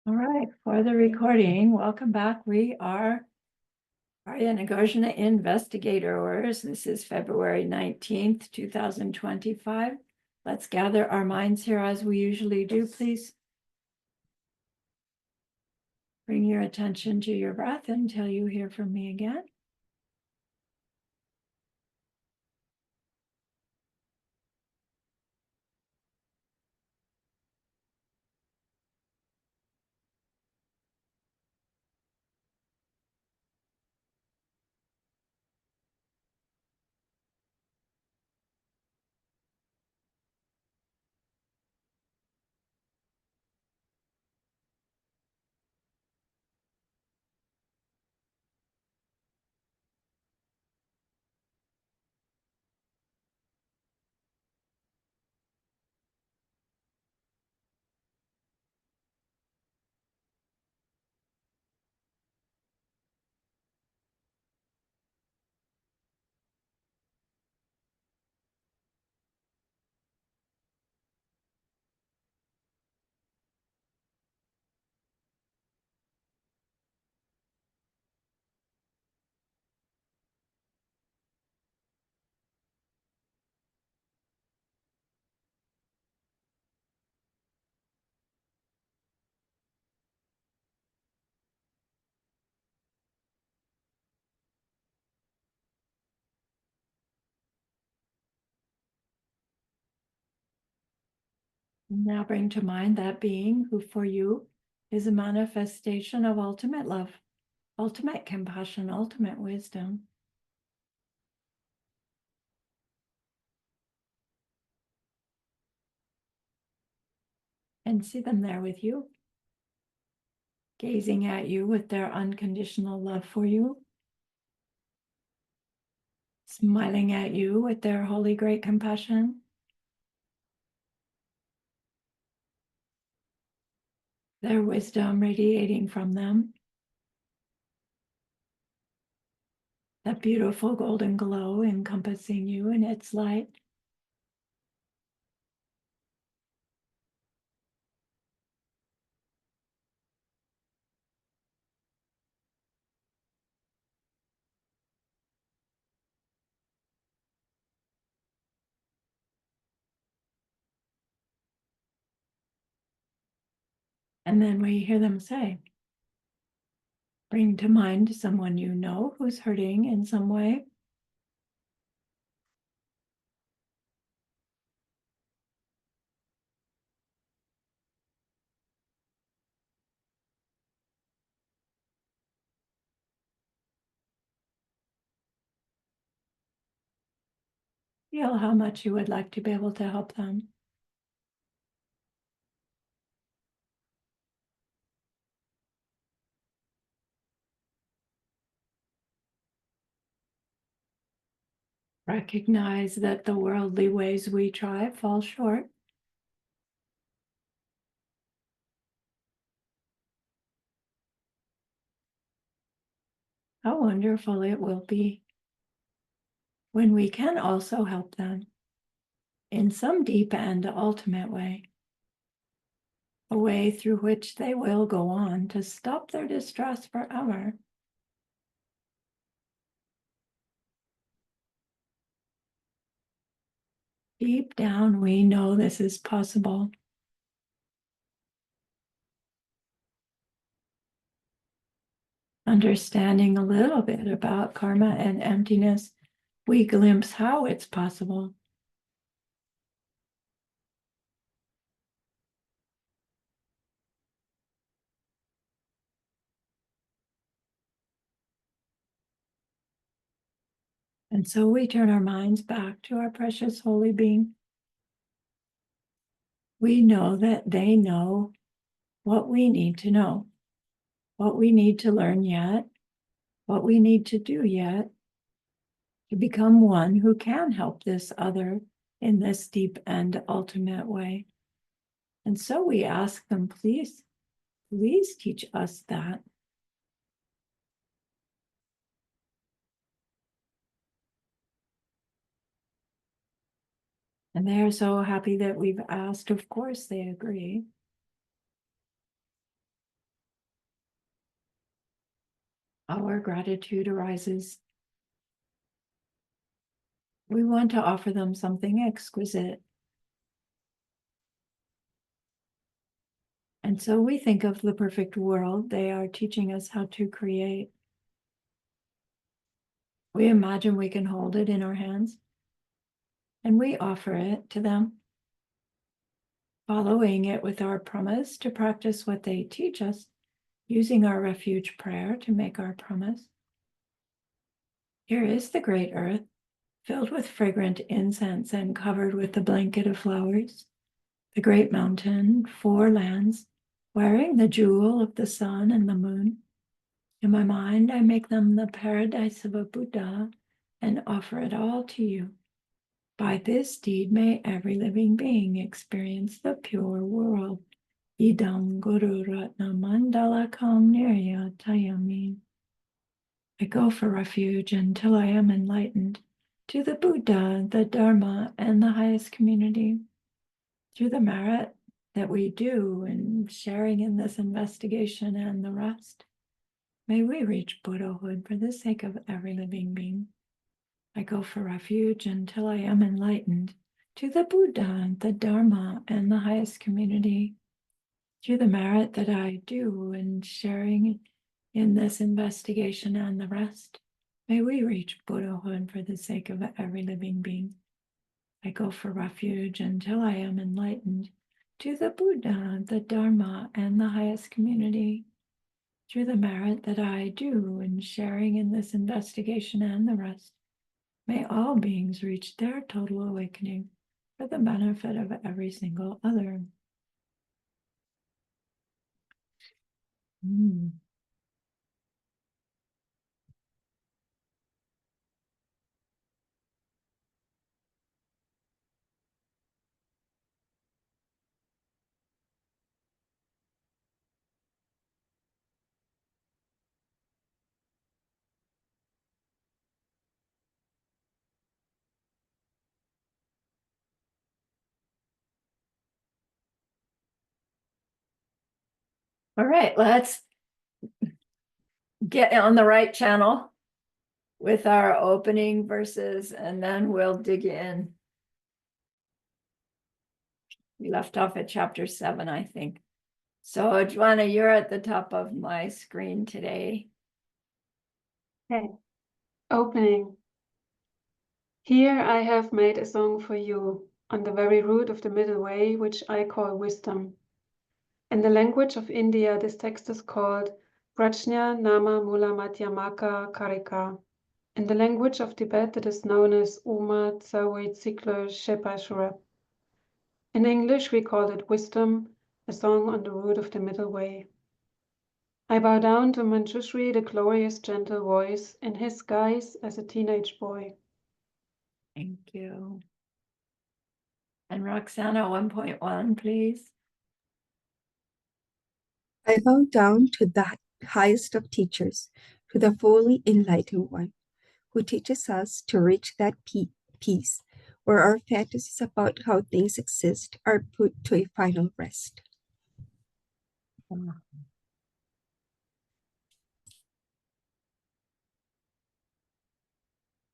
All right, for the recording, welcome back. We are Arya Nagarjuna Investigators. This is February 19th, 2025. Let's gather our minds here as we usually do, please. Bring your attention to your breath until you hear from me again. Now bring to mind that being who for you is a manifestation of ultimate love, ultimate compassion, ultimate wisdom. And see them there with you, gazing at you with their unconditional love for you, smiling at you with their holy great compassion, their wisdom radiating from them, that beautiful golden glow encompassing you in its light. And then we hear them say, bring to mind someone you know who's hurting in some way. Feel how much you would like to be able to help them. Recognize that the worldly ways we try fall short. How wonderful it will be when we can also help them in some deep and ultimate way, a way through which they will go on to stop their distress forever. Deep down, we know this is possible. Understanding a little bit about karma and emptiness, we glimpse how it's possible. And so we turn our minds back to our precious holy being. We know that they know what we need to know, what we need to learn yet, what we need to do yet to become one who can help this other in this deep and ultimate way. And so we ask them, please, please teach us that. And they're so happy that we've asked. Of course, they agree. our gratitude arises. We want to offer them something exquisite. And so we think of the perfect world they are teaching us how to create. We imagine we can hold it in our hands, and we offer it to them, following it with our promise to practice what they teach us, using our refuge prayer to make our promise. Here is the great earth, filled with fragrant incense and covered with the blanket of flowers. The great mountain, 4 lands, wearing the jewel of the sun and the moon. In my mind, I make them the paradise of a Buddha and offer it all to you. By this deed, may every living being experience the pure world. Idam Guru Ratna Mandala Kam Nirya Tayami. I go for refuge until I am enlightened to the Buddha, the Dharma, and the highest community. Through the merit that we do in sharing in this investigation and the rest, may we reach Buddhahood for the sake of every living being. I go for refuge until I am enlightened to the Buddha, the Dharma, and the highest community. Through the merit that I do in sharing in this investigation and the rest, may we reach Buddhahood for the sake of every living being. I go for refuge until I am enlightened to the Buddha, the Dharma, and the highest community. Through the merit that I do in sharing in this investigation and the rest, may all beings reach their total awakening for the benefit of every single other. All right, let's get on the right channel with our opening verses, and then we'll dig in. We left off at chapter 7, I think. So, Joanna, you're at the top of my screen today. Okay. Opening. Here I have made a song for you, on the very root of the middle way, which I call wisdom. In the language of India, this text is called Prajna Nama Mula Madhyamaka Karika. In the language of Tibet, it is known as Uma Tsawe Tsiklo Shepashura. In English, we call it Wisdom, a song on the root of the middle way. I bow down to Manjushri, the glorious gentle voice, in his guise as a teenage boy. Thank you. And Roxana, 1.1, please. I bow down to that highest of teachers, to the fully enlightened one, who teaches us to reach that peace where our fantasies about how things exist are put to a final rest.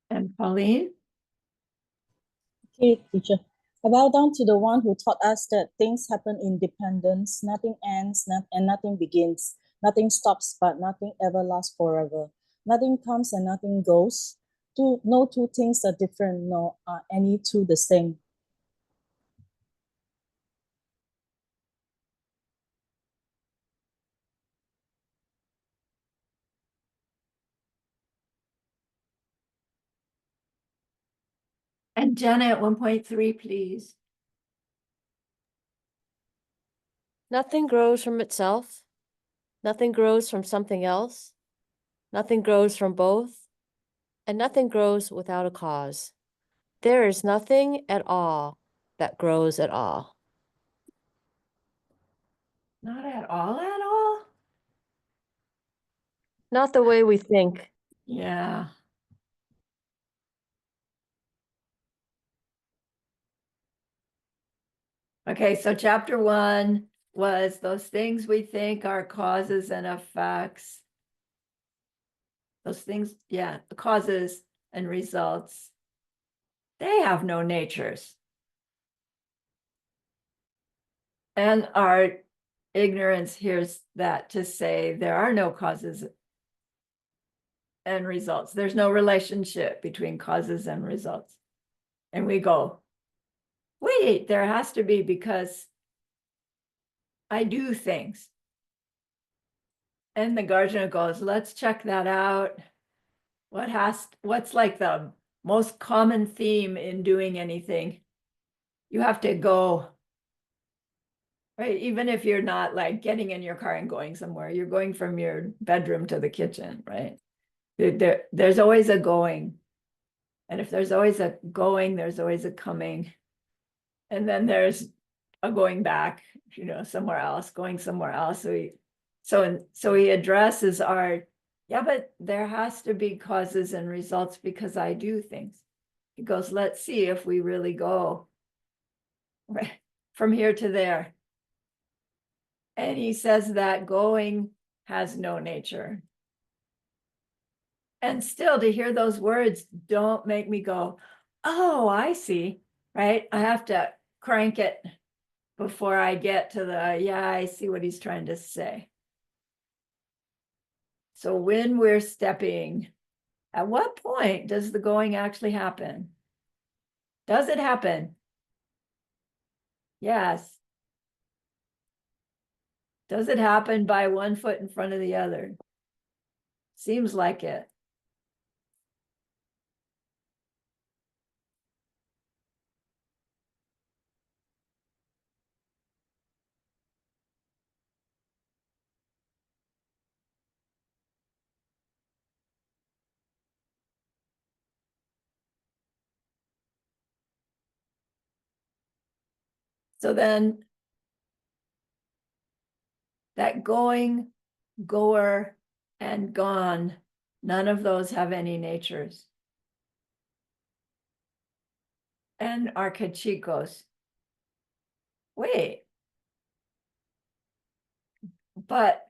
And Pauline? Okay, teacher. I bow down to the one who taught us that things happen in dependence, nothing ends, and nothing begins. Nothing stops, but nothing ever lasts forever. Nothing comes and nothing goes. No two things are different, nor are any two the same. And Jenna at 1.3, please. Nothing grows from itself. Nothing grows from something else. Nothing grows from both. And nothing grows without a cause. There is nothing at all that grows at all. Not at all, at all? Not the way we think. Yeah. Okay, so chapter 1 was those things we think are causes and effects. those things, yeah, the causes and results, they have no natures. And our ignorance hears that to say there are no causes and results. There's no relationship between causes and results. And we go, wait, there has to be, because I do things. And the Nagarjuna goes, let's check that out. What's like the most common theme in doing anything? You have to go, right? Even if you're not like getting in your car and going somewhere, you're going from your bedroom to the kitchen, right? There's always a going. And if there's always a going, there's always a coming. And then there's a going back, somewhere else, going somewhere else. So he addresses our, yeah, but there has to be causes and results because I do things. He goes, let's see if we really go right from here to there. And he says that going has no nature. And still, to hear those words don't make me go, oh, I see, right? I have to crank it before I get to the, yeah, I see what he's trying to say. So when we're stepping, at what point does the going actually happen? Does it happen? Yes. Does it happen by one foot in front of the other? Seems like it. So then that going, goer, and gone, none of those have any natures. And our Kachikos, wait, but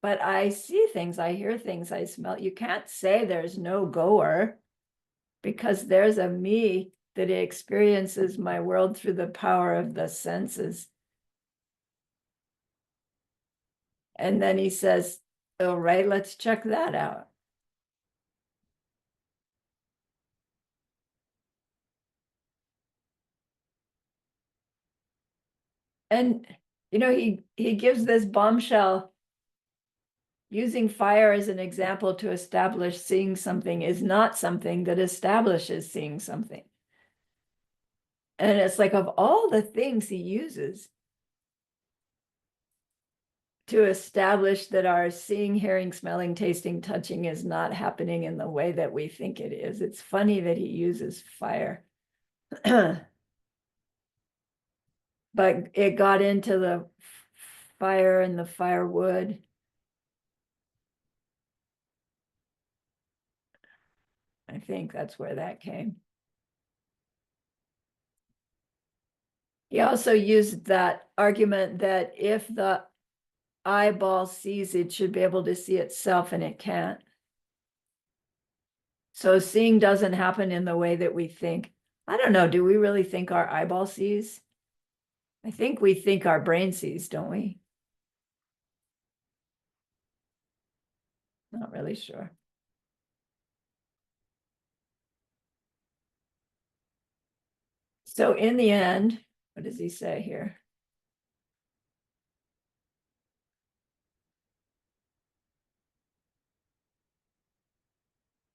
I see things, I hear things, I smell. You can't say there's no goer, because there's a me that experiences my world through the power of the senses. And then he says, all right, let's check that out. And, he gives this bombshell. Using fire as an example to establish seeing something is not something that establishes seeing something. And it's like, of all the things he uses to establish that our seeing, hearing, smelling, tasting, touching is not happening in the way that we think it is, it's funny that he uses fire. But it got into the fire and the firewood. I think that's where that came. He also used that argument that if the eyeball sees, it should be able to see itself, and it can't. So seeing doesn't happen in the way that we think. I don't know, do we really think our eyeball sees? I think we think our brain sees, don't we? Not really sure. So in the end, what does he say here?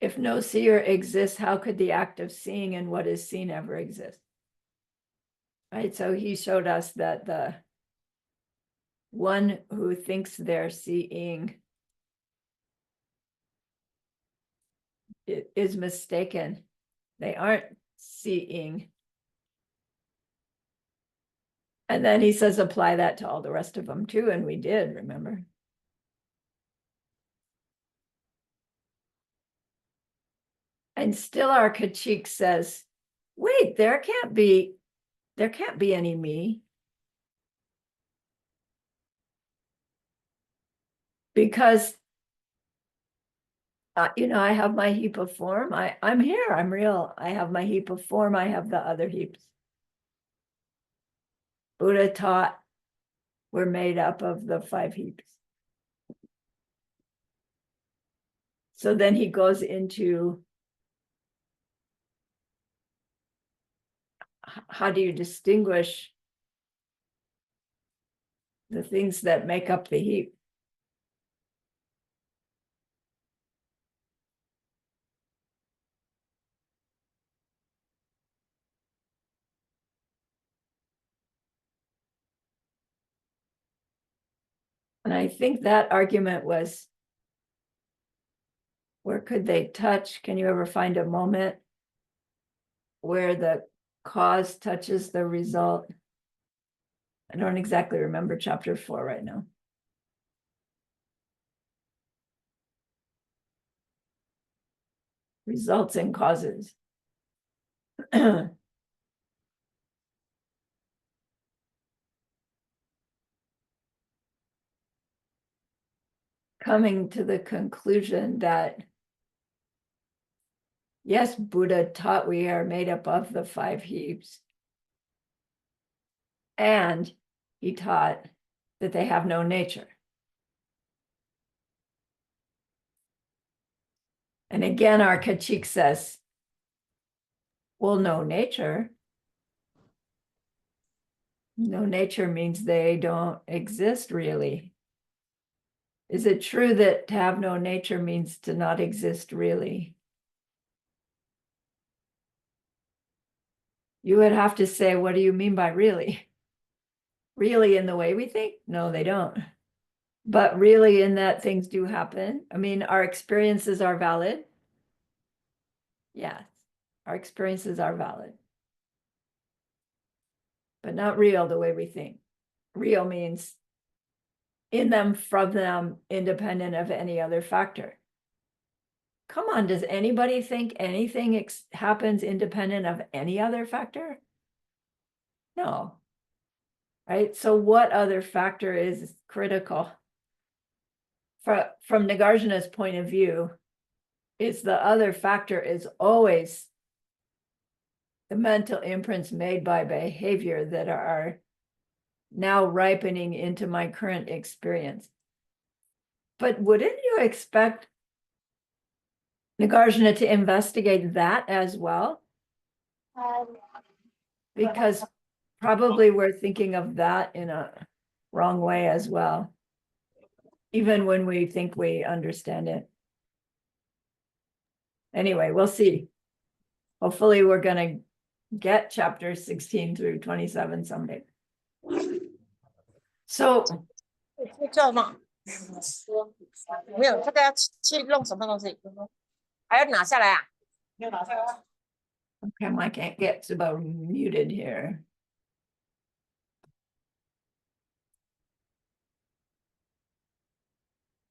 If no seer exists, how could the act of seeing and what is seen ever exist? Right, so he showed us that the one who thinks they're seeing is mistaken. They aren't seeing. And then he says, apply that to all the rest of them too. And we did, remember? And still our Kachik says, wait, there can't be any me. Because I have my heap of form. I'm here, I'm real. I have my heap of form, I have the other heaps. Buddha taught we're made up of the 5 heaps. So then he goes into how do you distinguish the things that make up the heap? And I think that argument was, where could they touch? Can you ever find a moment where the cause touches the result? I don't exactly remember chapter 4 right now. Results and causes. Coming to the conclusion that, yes, Buddha taught we are made up of the 5 heaps. And he taught that they have no nature. And again, our Kachik says, well, no nature. No nature means they don't exist really. Is it true that to have no nature means to not exist really? You would have to say, what do you mean by really? Really in the way we think? No, they don't. But really in that things do happen. I mean, our experiences are valid. Yes, our experiences are valid. But not real the way we think. Real means in them, from them, independent of any other factor. Come on, does anybody think anything happens independent of any other factor? No. Right? So what other factor is critical? From Nagarjuna's point of view, is the other factor is always the mental imprints made by behavior that are now ripening into my current experience. But wouldn't you expect Nagarjuna to investigate that as well? Because probably we're thinking of that in a wrong way as well, even when we think we understand it. Anyway, we'll see. Hopefully we're going to get chapters 16 through 27 someday. So 睡觉吗？没有，这个要去弄什么东西？还要拿下来啊？要拿下来啊。 okay, I can't get about muted here.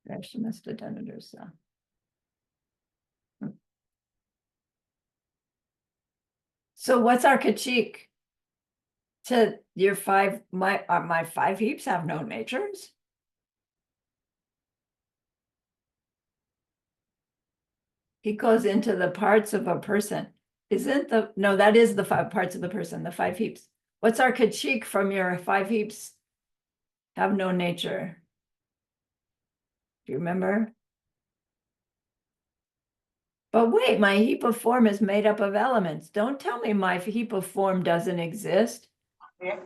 Yeah, she must have done it herself. So what's our kachik? To your 5, my 5 heaps have no natures? He goes into the parts of a person. No, that is the 5 parts of the person, the 5 heaps. What's our kachik from your 5 heaps have no nature? Do you remember? But wait, my heap of form is made up of elements. Don't tell me my heap of form doesn't exist.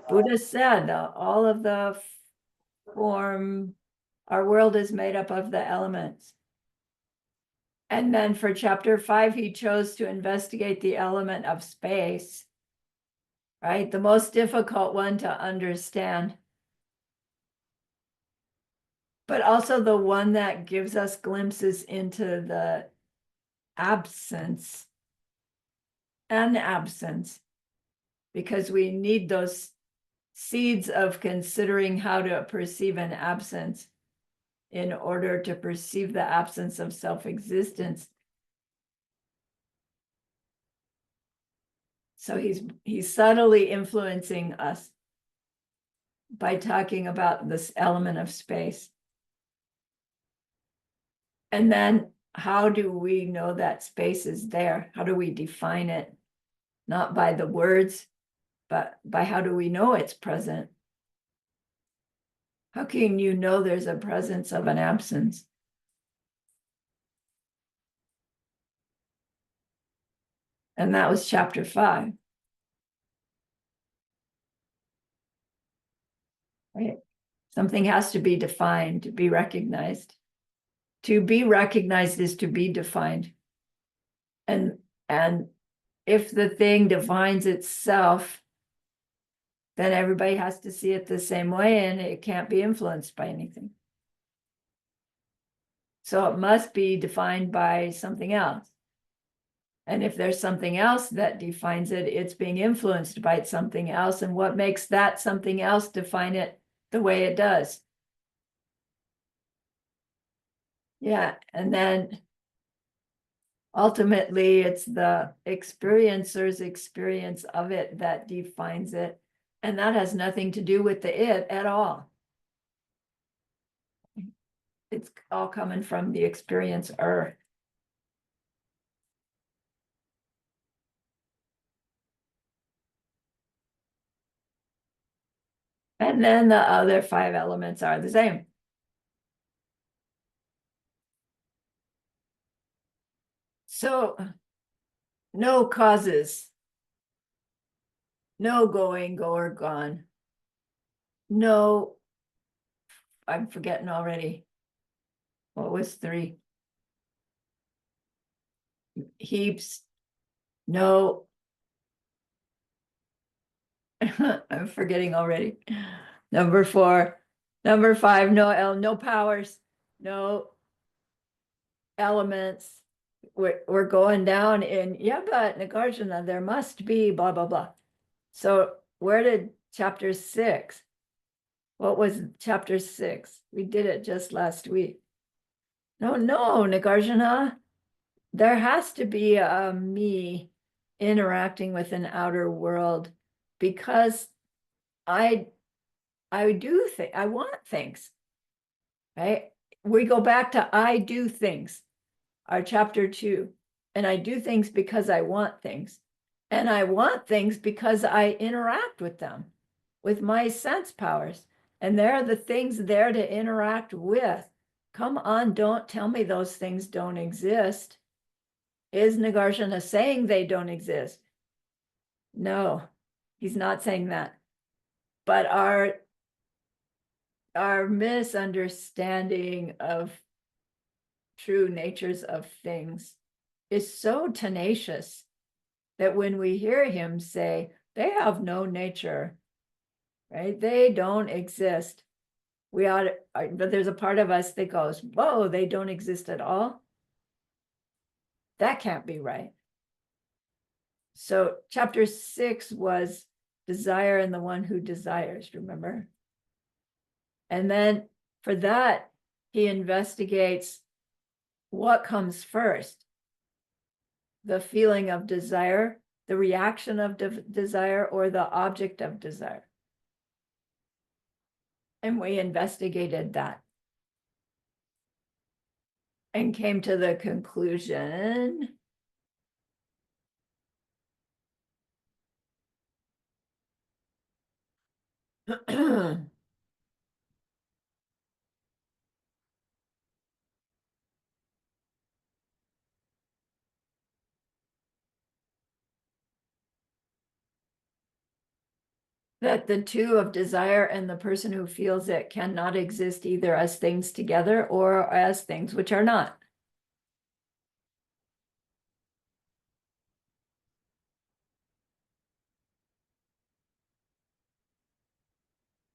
Buddha said all of the form, our world is made up of the elements. And then for chapter 5, he chose to investigate the element of space, right? The most difficult one to understand, but also the one that gives us glimpses into the absence and absence, because we need those seeds of considering how to perceive an absence in order to perceive the absence of self-existence. So he's subtly influencing us by talking about this element of space. And then how do we know that space is there? How do we define it? Not by the words, but by how do we know it's present? How can you know there's a presence of an absence? And that was chapter 5. Right? Something has to be defined to be recognized. To be recognized is to be defined. And if the thing defines itself, then everybody has to see it the same way and it can't be influenced by anything. So it must be defined by something else. And if there's something else that defines it, it's being influenced by something else. And what makes that something else define it the way it does? Yeah, and then ultimately it's the experiencer's experience of it that defines it. And that has nothing to do with the it at all. It's all coming from the experiencer. And then the other 5 elements are the same. So no causes, no going, go or gone, no, I'm forgetting already. What was 3? Heaps, no, I'm forgetting already. Number 4, number 5, no powers, no elements. We're going down in, yeah, but Nagarjuna, there must be blah, blah, blah. So where did chapter 6? What was chapter 6? We did it just last week. No, Nagarjuna, there has to be a me interacting with an outer world because I do think I want things, right? We go back to I do things, our chapter 2, and I do things because I want things, and I want things because I interact with them, with my sense powers, and there are the things there to interact with. Come on, don't tell me those things don't exist. Is Nagarjuna saying they don't exist? No, he's not saying that. But our misunderstanding of true natures of things is so tenacious that when we hear him say they have no nature, right? They don't exist. We ought to, but there's a part of us that goes, whoa, they don't exist at all. That can't be right. So chapter 6 was desire and the one who desires, remember? And then for that, he investigates what comes first. The feeling of desire, the reaction of desire, or the object of desire. And we investigated that. And came to the conclusion that the two of desire and the person who feels it cannot exist either as things together or as things which are not.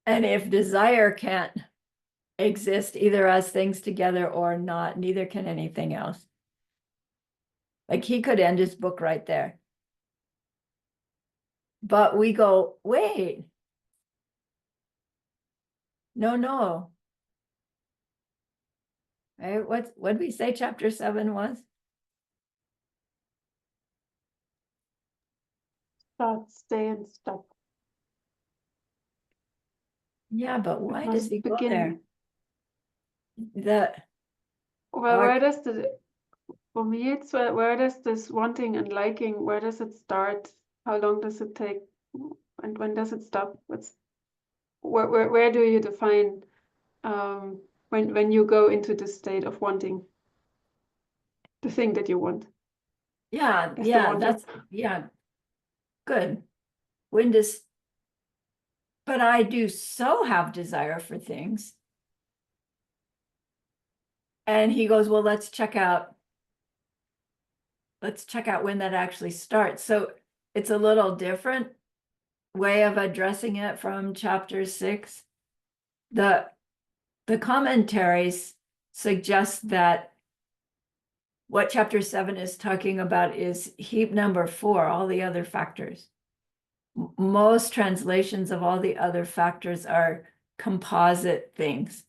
And if desire can't exist either as things together or not, neither can anything else. Like he could end his book right there. But we go, wait. No. Right? What did we say chapter 7 was? Start, stay, and stop. Yeah, but why does Must he go begin. there? The Well, Our- where does the For me, it's where does this wanting and liking, where does it start? How long does it take? And when does it stop? Where do you define when you go into the state of wanting the thing that you want? Yeah, Is the yeah, wanting- that's, yeah, good. When does, but I do so have desire for things. And he goes, well, let's check out when that actually starts. So it's a little different way of addressing it from chapter 6. The commentaries suggest that what chapter 7 is talking about is heap number 4, all the other factors. Most translations of all the other factors are composite things,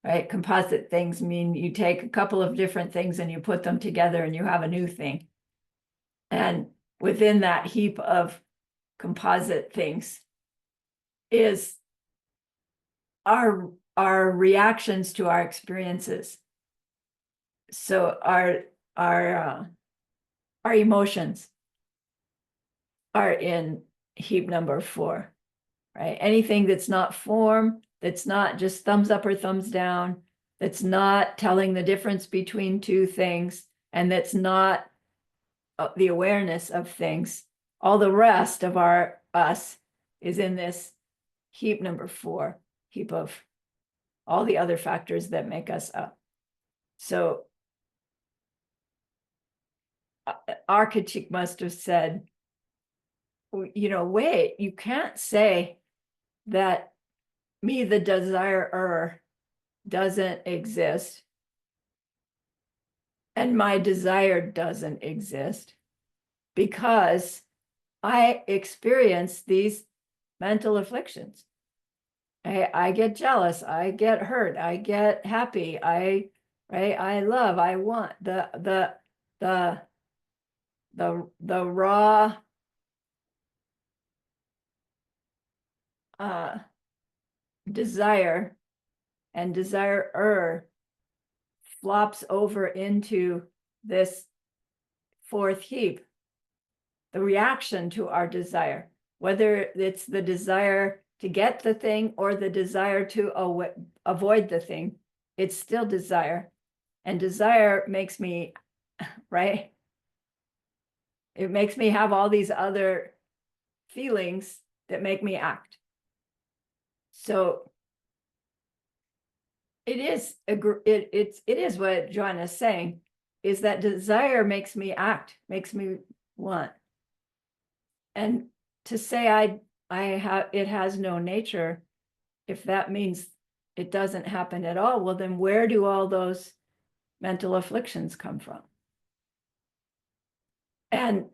right? Composite things mean you take a couple of different things and you put them together and you have a new thing. And within that heap of composite things is our reactions to our experiences. So our emotions are in heap number 4, right? Anything that's not form, that's not just thumbs up or thumbs down, that's not telling the difference between two things, and that's not the awareness of things. All the rest of our us is in this heap number 4, heap of all the other factors that make us up. So our critique must have said, wait, you can't say that me, the desirer, doesn't exist and my desire doesn't exist, because I experience these mental afflictions. I get jealous, I get hurt, I get happy, I love, I want the raw desire and desire flops over into this 4th heap, the reaction to our desire, whether it's the desire to get the thing or the desire to avoid the thing, it's still desire. And desire makes me, right? It makes me have all these other feelings that make me act. So it is what Joanna's saying, is that desire makes me act, makes me want. And to say it has no nature, if that means it doesn't happen at all, well, then where do all those mental afflictions come from? And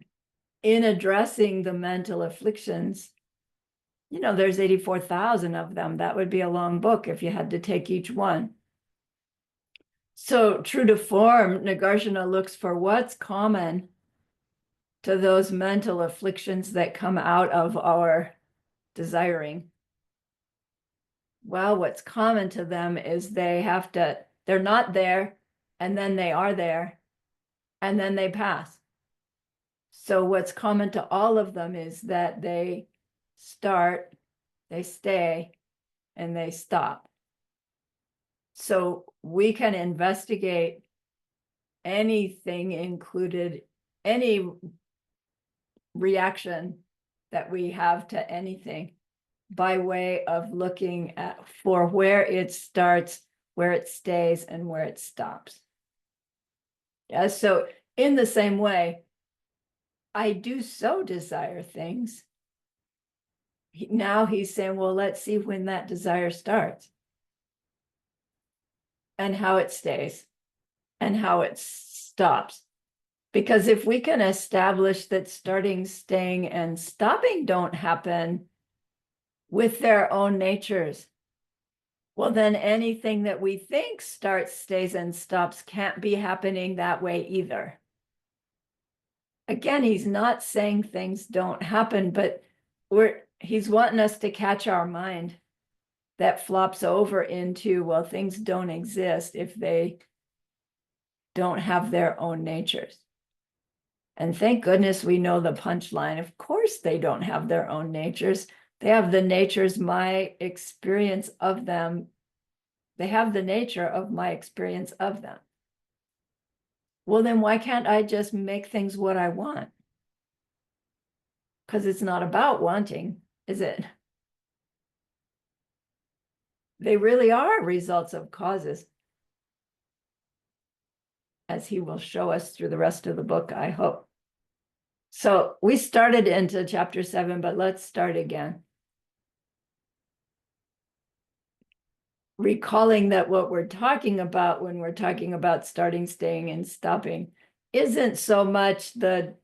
in addressing the mental afflictions, there's 84,000 of them. That would be a long book if you had to take each one. So true to form, Nagarjuna looks for what's common to those mental afflictions that come out of our desiring. Well, what's common to them is they're not there, and then they are there, and then they pass. So what's common to all of them is that they start, they stay, and they stop. So we can investigate anything included, any reaction that we have to anything, by way of looking for where it starts, where it stays, and where it stops. Yeah, so in the same way, I do so desire things. Now he's saying, well, let's see when that desire starts and how it stays and how it stops. Because if we can establish that starting, staying, and stopping don't happen with their own natures, well, then anything that we think starts, stays, and stops can't be happening that way either. Again, he's not saying things don't happen, but he's wanting us to catch our mind that flops over into, well, things don't exist if they don't have their own natures. And thank goodness we know the punchline. Of course, they don't have their own natures. They have the natures, my experience of them. They have the nature of my experience of them. Well, then why can't I just make things what I want? Because it's not about wanting, is it? They really are results of causes, as he will show us through the rest of the book, I hope. So we started into chapter 7, but let's start again. Recalling that what we're talking about when we're talking about starting, staying, and stopping isn't so much the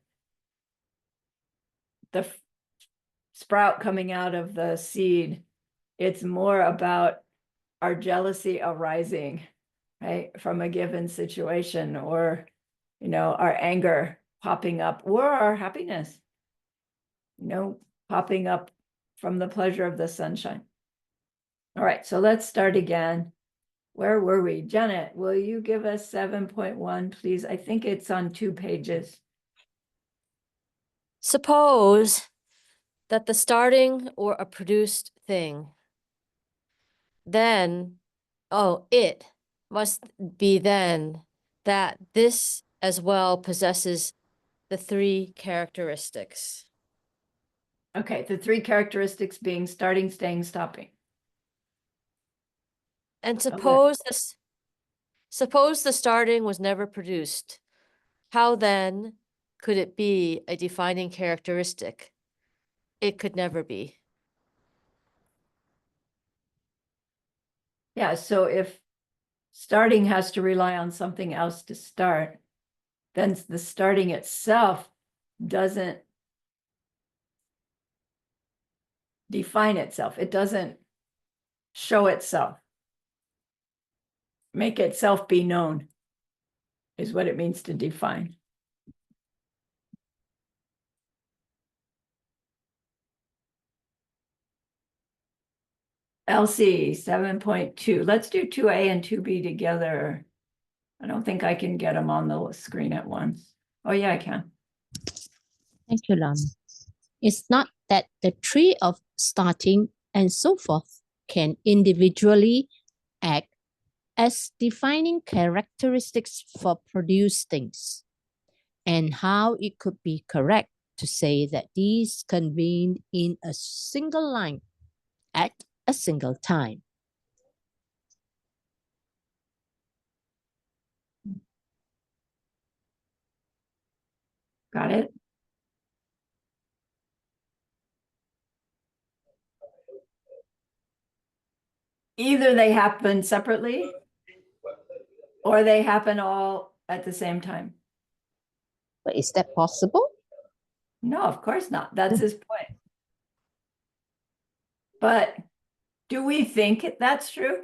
sprout coming out of the seed. It's more about our jealousy arising, right, from a given situation, or, you know, our anger popping up, or our happiness, you know, popping up from the pleasure of the sunshine. All right, so let's start again. Where were we? Janet, will you give us 7.1, please? I think it's on 2 pages. Suppose that the starting or a produced thing, then, it must be then that this as well possesses the 3 characteristics. Okay, the 3 characteristics being starting, staying, stopping. And Okay. suppose the starting was never produced. How then could it be a defining characteristic? It could never be. Yeah, so if starting has to rely on something else to start, then the starting itself doesn't define itself. It doesn't show itself. Make itself be known is what it means to define. LC 7.2. Let's do 2A and 2B together. I don't think I can get them on the screen at once. Oh, yeah, I can. Thank you, Lam. It's not that the tree of starting and so forth can individually act as defining characteristics for produced things, and how it could be correct to say that these convene in a single line at a single time. Got it? Either they happen separately or they happen all at the same time. But is that possible? No, of course not. That's his point. But do we think that's true?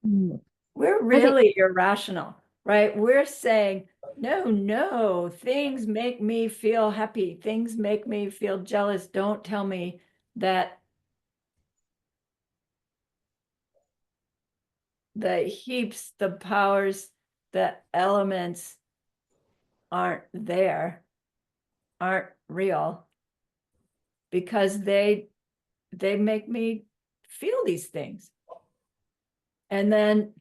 We're really irrational, right? We're saying, no, things make me feel happy. Things make me feel jealous. Don't tell me that the heaps, the powers, the elements aren't there, aren't real, because they make me feel these things. And then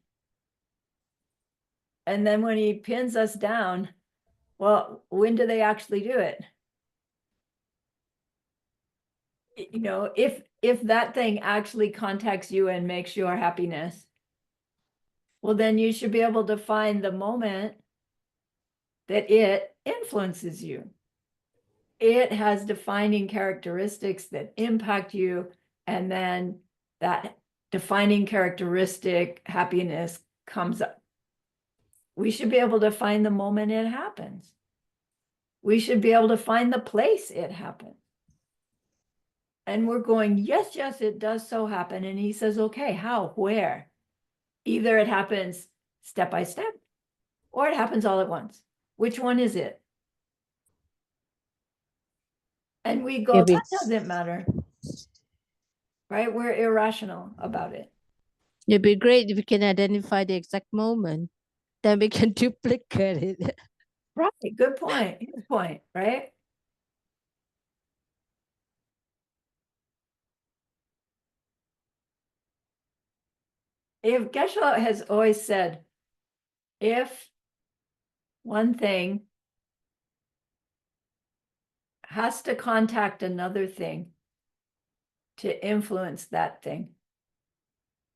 when he pins us down, well, when do they actually do it? You know, if that thing actually contacts you and makes your happiness, well, then you should be able to find the moment that it influences you. It has defining characteristics that impact you, and then that defining characteristic, happiness, comes up. We should be able to find the moment it happens. We should be able to find the place it happens. And we're going, yes, it does so happen. And he says, okay, how, where? Either it happens step by step, or it happens all at once. Which one is it? And we go, that doesn't matter. Right? We're irrational about it. It'd be great if we can identify the exact moment. then we can duplicate it. Right, good point, good point, right? If Geshe has always said, if one thing has to contact another thing to influence that thing,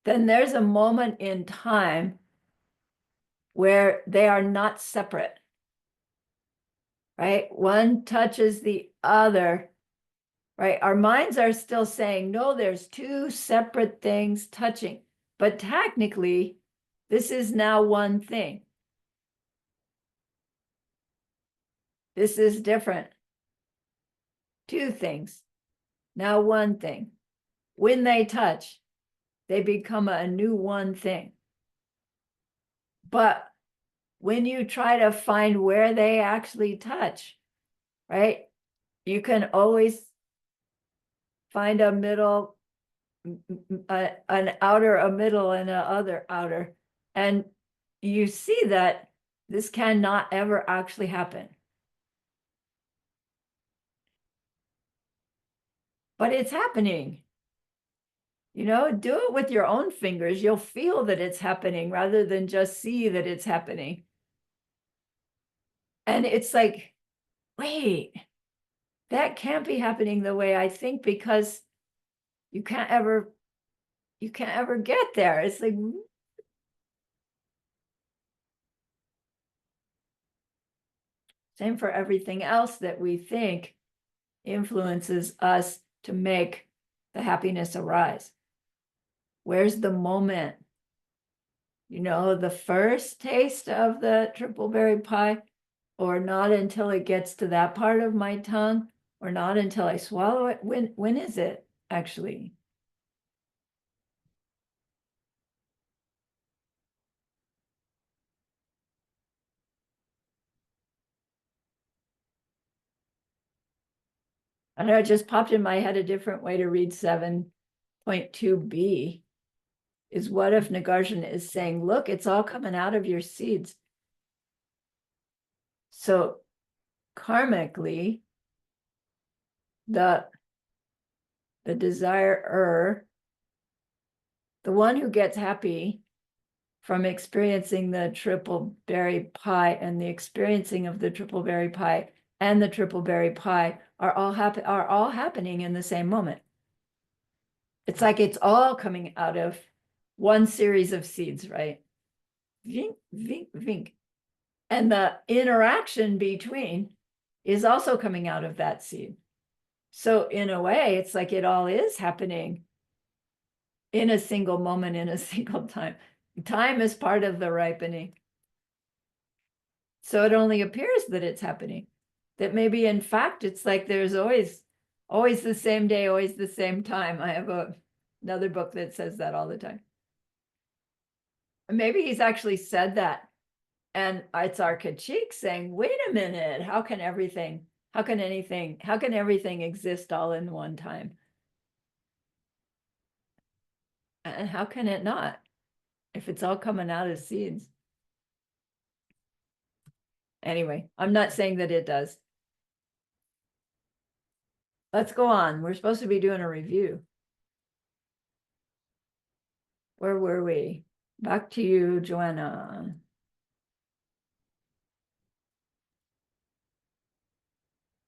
then there's a moment in time where they are not separate, right? One touches the other, right? Our minds are still saying, no, there's two separate things touching, but technically, this is now one thing. This is different. Two things, now one thing. When they touch, they become a new one thing. But when you try to find where they actually touch, right, you can always find a middle, an outer, a middle, and a other outer. And you see that this cannot ever actually happen. But it's happening. You know, do it with your own fingers. You'll feel that it's happening rather than just see that it's happening. And it's like, wait, that can't be happening the way I think, because you can't ever get there. It's like, same for everything else that we think influences us to make the happiness arise. Where's the moment? You know, the first taste of the triple berry pie, or not until it gets to that part of my tongue, or not until I swallow it. When is it actually? I know it just popped in my head a different way to read 7.2b is, what if Nagarjuna is saying, look, it's all coming out of your seeds. So karmically, the desirer, the one who gets happy from experiencing the triple berry pie, and the experiencing of the triple berry pie and the triple berry pie are all happening in the same moment. It's like it's all coming out of one series of seeds, right? Vink, vink, vink. And the interaction between is also coming out of that seed. So in a way, it's like it all is happening in a single moment, in a single time. Time is part of the ripening. So it only appears that it's happening. That maybe in fact, it's like there's always the same day, always the same time. I have another book that says that all the time. Maybe he's actually said that. And it's our Kachik saying, wait a minute, how can everything exist all in one time? And how can it not, if it's all coming out as seeds? Anyway, I'm not saying that it does. Let's go on. We're supposed to be doing a review. Where were we? Back to you, Joanna.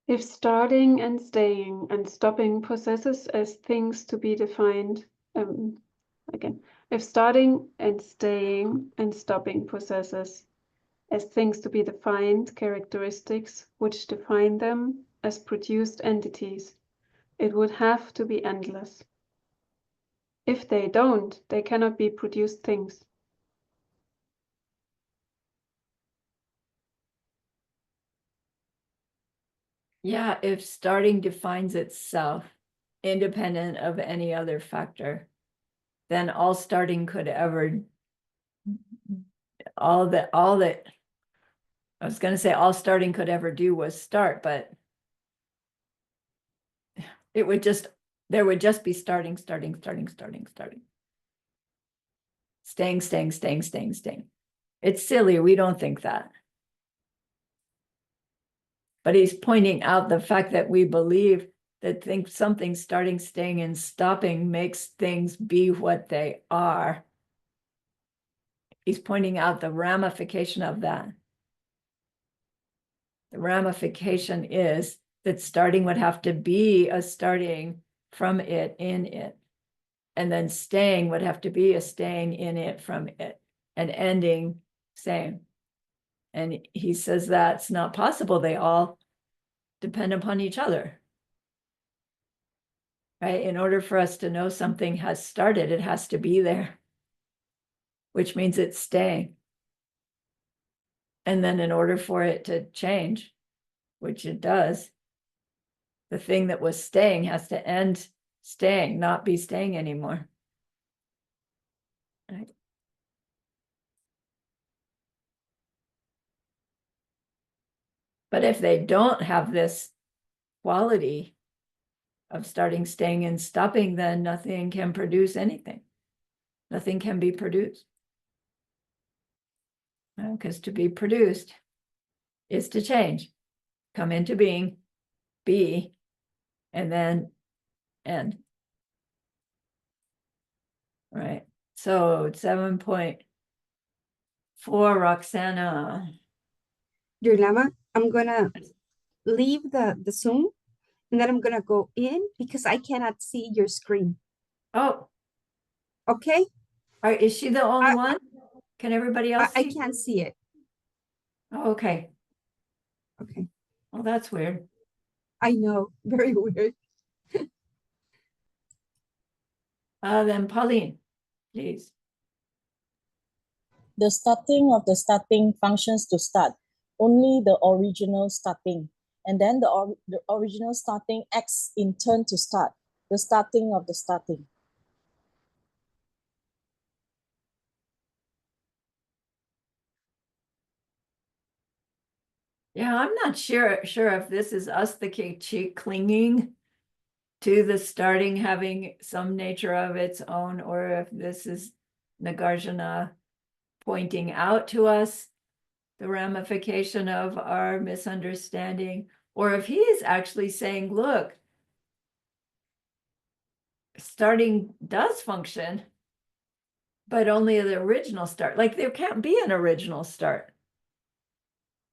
If starting and staying and stopping possesses as things to be defined, again, if starting and staying and stopping possesses as things to be defined characteristics which define them as produced entities, it would have to be endless. If they don't, they cannot be produced things. Yeah, if starting defines itself independent of any other factor, then all starting could ever, all that I was going to say all starting could ever do was start, but there would just be starting. Staying. It's silly, we don't think that. But he's pointing out the fact that we believe that something starting, staying, and stopping makes things be what they are. He's pointing out the ramification of that. The ramification is that starting would have to be a starting from it, in it. And then staying would have to be a staying in it, from it. And ending, same. And he says that's not possible. They all depend upon each other. Right? In order for us to know something has started, it has to be there, which means it's staying. And then in order for it to change, which it does, the thing that was staying has to end staying, not be staying anymore. Right? But if they don't have this quality of starting, staying, and stopping, then nothing can produce anything. Nothing can be produced. Because to be produced is to change, come into being, be, and then end. Right. So 7.4, Roxana. Dear Lama, I'm gonna leave the Zoom and then I'm gonna go in because I cannot see your screen. Oh, Okay? is she the only one? Can everybody else I see? can't see it. Oh, okay. Okay. Well, that's weird. I know, very weird. Then Pauline, please. The starting of the starting functions to start, only the original starting. And then the original starting acts in turn to start, the starting of the starting. Yeah, I'm not sure if this is us, the cheek clinging to the starting having some nature of its own, or if this is Nagarjuna pointing out to us the ramification of our misunderstanding, or if he is actually saying, look, starting does function, but only the original start. Like there can't be an original start.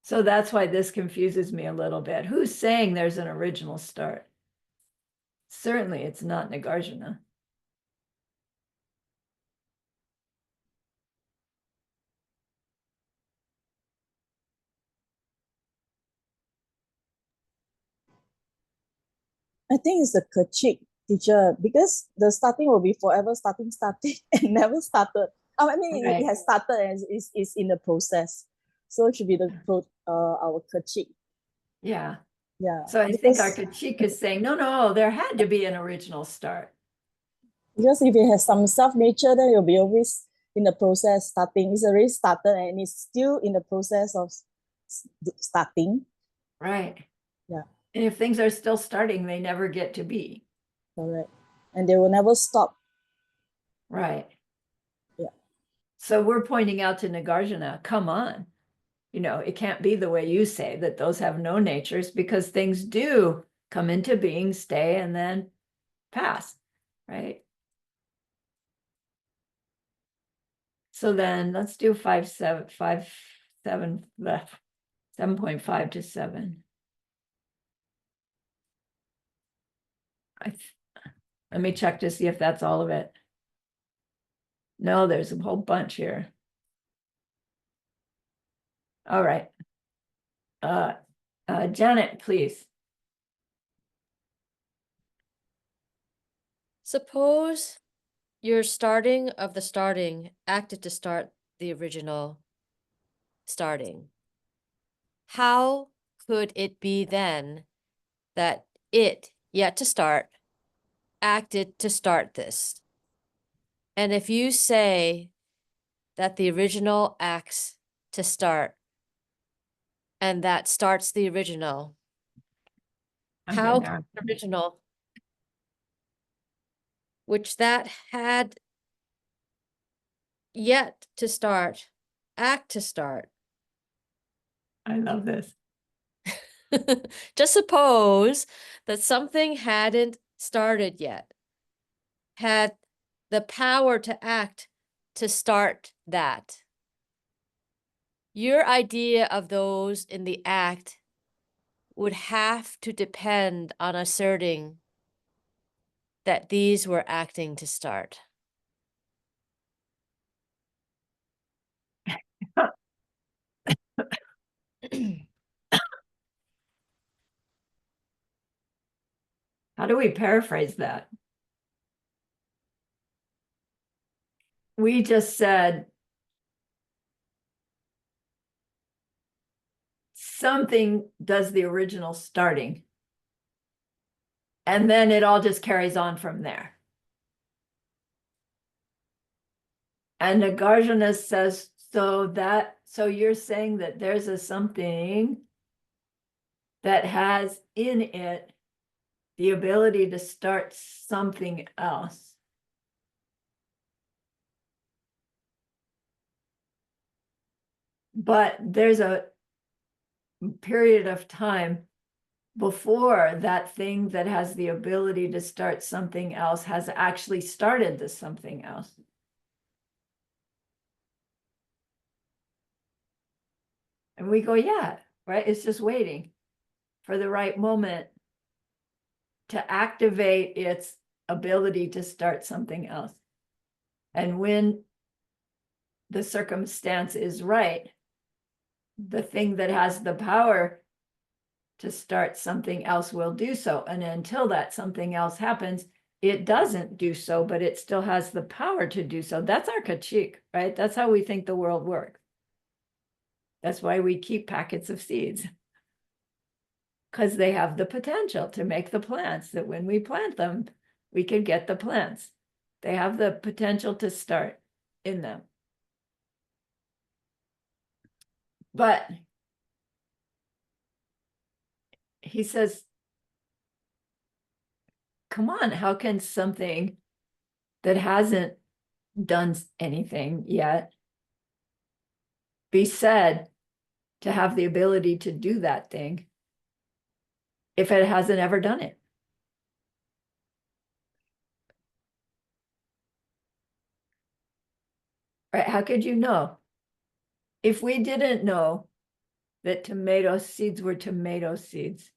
So that's why this confuses me a little bit. Who's saying there's an original start? Certainly it's not Nagarjuna. I think it's the Kachik teacher, because the starting will be forever starting and never started. I mean, Right. it has started and is in the process. So it should be our Kachik. Yeah. Yeah. So I think our Kachik is saying, no, there had to be an original start. Because if it has some self-nature, then it'll be always in the process starting. It's already started and it's still in the process of starting. Right. Yeah. And if things are still starting, they never get to be. Correct. And they will never stop. Right. Yeah. So we're pointing out to Nagarjuna, come on. It can't be the way you say that those have no natures, because things do come into being, stay, and then pass, right? So then let's do 7.5 to 7. Let me check to see if that's all of it. No, there's a whole bunch here. All right. Janet, please. Suppose your starting of the starting acted to start the original starting. How could it be then that it, yet to start, acted to start this? And if you say that the original acts to start, and that starts the original, how can the original, which that had yet to start, act to start. I love this. Just suppose that something hadn't started yet, had the power to act to start that. Your idea of those in the act would have to depend on asserting that these were acting to start. How do we paraphrase that? We just said something does the original starting, and then it all just carries on from there. And Nagarjuna says, so you're saying that there's a something that has in it the ability to start something else. But there's a period of time before that thing that has the ability to start something else has actually started the something else. And we go, yeah, right? It's just waiting for the right moment to activate its ability to start something else. And when the circumstance is right, the thing that has the power to start something else will do so. And until that something else happens, it doesn't do so, but it still has the power to do so. That's our kachik, right? That's how we think the world works. That's why we keep packets of seeds, because they have the potential to make the plants that when we plant them, we can get the plants. They have the potential to start in them. But he says, come on, how can something that hasn't done anything yet be said to have the ability to do that thing if it hasn't ever done it? Right? How could you know? If we didn't know that tomato seeds were tomato seeds,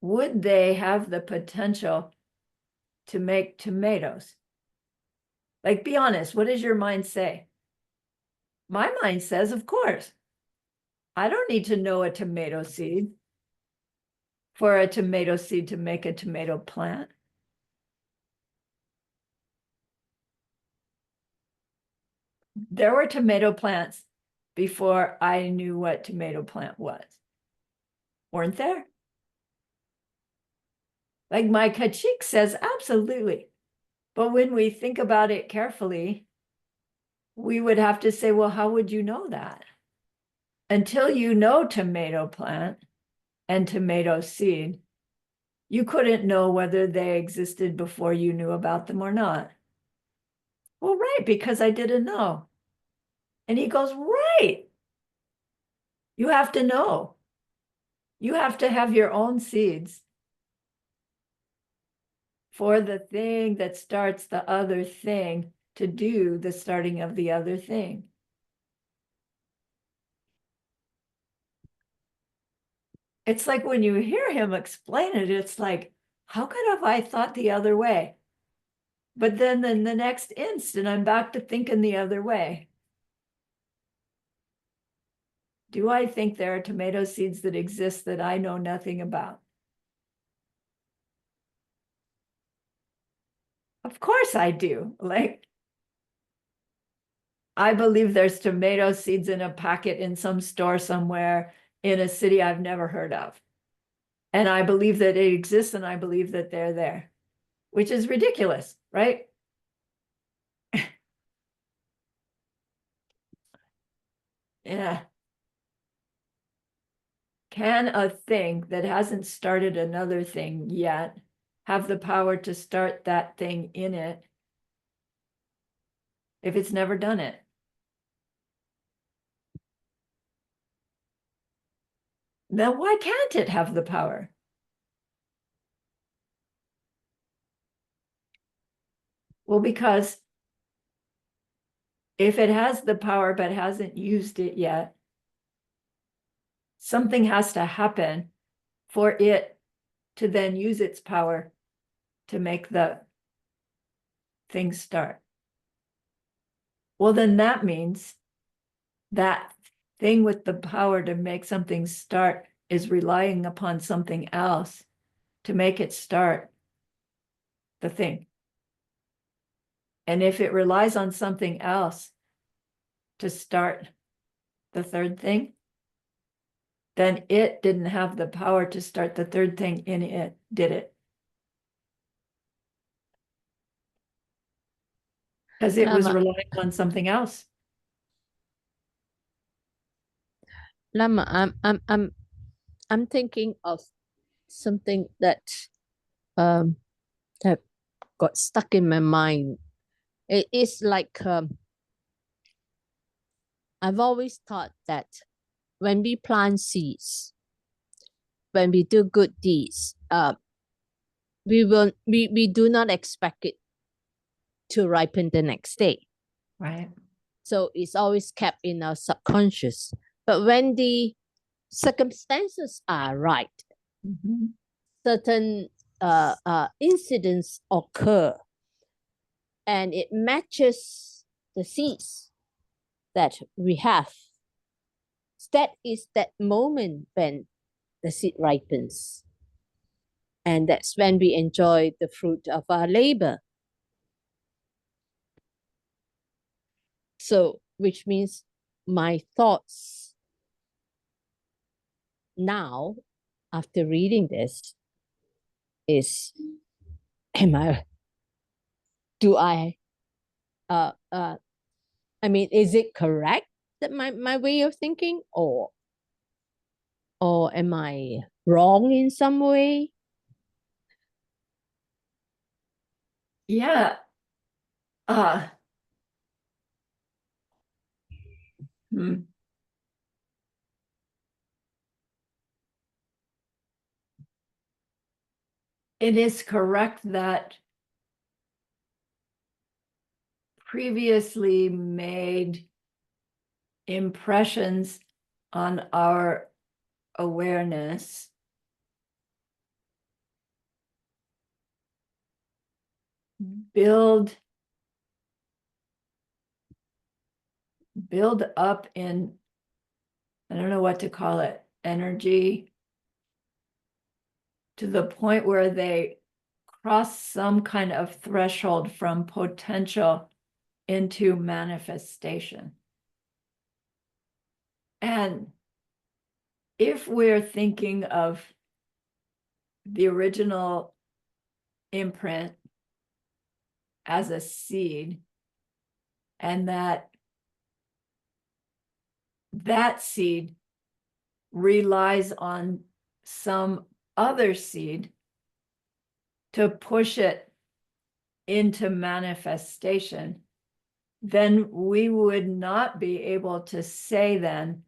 would they have the potential to make tomatoes? Like, be honest, what does your mind say? My mind says, of course. I don't need to know a tomato seed for a tomato seed to make a tomato plant. There were tomato plants before I knew what tomato plant was. Weren't there? Like my kachik says, absolutely. But when we think about it carefully, we would have to say, well, how would you know that? Until you know tomato plant and tomato seed, you couldn't know whether they existed before you knew about them or not. Well, right, because I didn't know. And he goes, right. You have to know. You have to have your own seeds for the thing that starts the other thing to do the starting of the other thing. It's like when you hear him explain it, it's like, how could have I thought the other way? But then in the next instant, I'm back to thinking the other way. Do I think there are tomato seeds that exist that I know nothing about? Of course I do. Like, I believe there's tomato seeds in a packet in some store somewhere in a city I've never heard of. And I believe that it exists and I believe that they're there, which is ridiculous, right? Yeah. Can a thing that hasn't started another thing yet have the power to start that thing in it if it's never done it? then why can't it have the power? Well, because if it has the power but hasn't used it yet, something has to happen for it to then use its power to make the thing start. Well, then that means that thing with the power to make something start is relying upon something else to make it start the thing. And if it relies on something else to start the third thing, then it didn't have the power to start the third thing in it, did it? Because it was Lama. relying on something else. Lama, I'm thinking of something that that got stuck in my mind. It is like I've always thought that when we plant seeds, when we do good deeds, we do not expect it to ripen the next day. Right. So it's always kept in our subconscious. But when the circumstances are right, Mhm. certain incidents occur and it matches the seeds that we have. That is that moment when the seed ripens. And that's when we enjoy the fruit of our labor. So, which means my thoughts now, after reading this, is, is it correct that my way of thinking, or am I wrong in some way? Yeah. Hmm. It is correct that previously made impressions on our awareness build up in, I don't know what to call it, energy, to the point where they cross some kind of threshold from potential into manifestation. And if we're thinking of the original imprint as a seed, and that seed relies on some other seed to push it into manifestation, then we would not be able to say then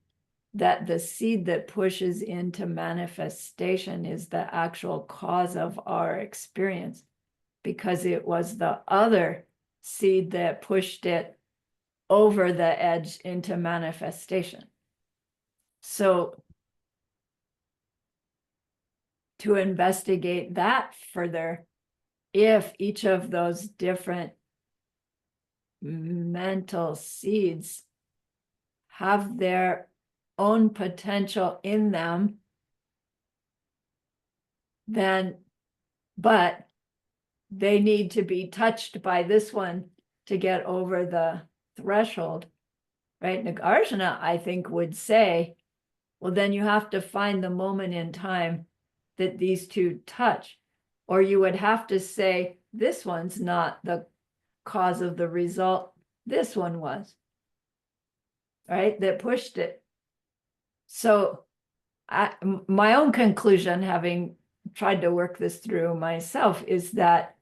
that the seed that pushes into manifestation is the actual cause of our experience, because it was the other seed that pushed it over the edge into manifestation. So to investigate that further, if each of those different mental seeds have their own potential in them, then, but they need to be touched by this one to get over the threshold, right? Nagarjuna, I think, would say, well, then you have to find the moment in time that these two touch, or you would have to say, this one's not the cause of the result, this one was, right? That pushed it. So my own conclusion, having tried to work this through myself, is that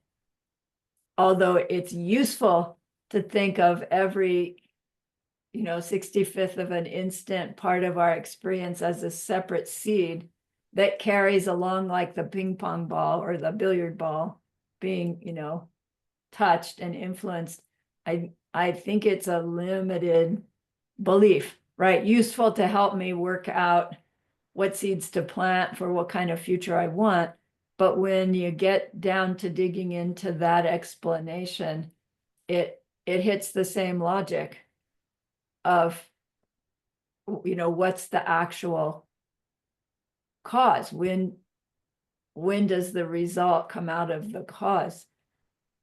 although it's useful to think of every 65th of an instant part of our experience as a separate seed that carries along like the ping pong ball or the billiard ball being, touched and influenced. I think it's a limited belief, right? Useful to help me work out what seeds to plant for what kind of future I want. But when you get down to digging into that explanation, it hits the same logic of, what's the actual cause? When does the result come out of the cause,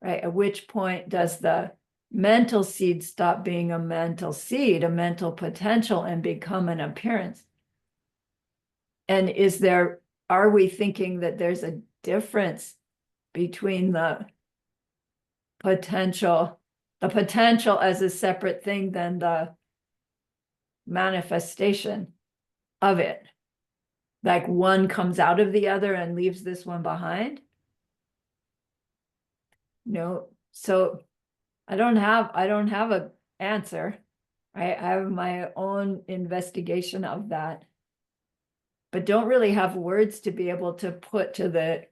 right? At which point does the mental seed stop being a mental seed, a mental potential, and become an appearance? And are we thinking that there's a difference between the potential as a separate thing than the manifestation of it? Like one comes out of the other and leaves this one behind? No. So I don't have an answer. I have my own investigation of that, but don't really have words to be able to put to the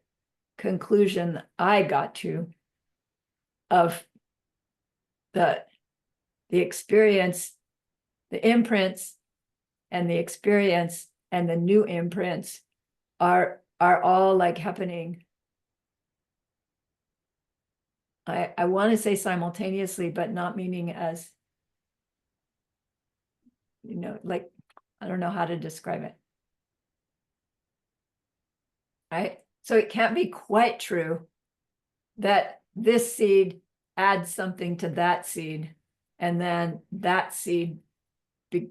conclusion I got to of the experience, the imprints and the experience and the new imprints are all like happening. I want to say simultaneously, but not meaning as, like, I don't know how to describe it. So it can't be quite true that this seed adds something to that seed, and then that seed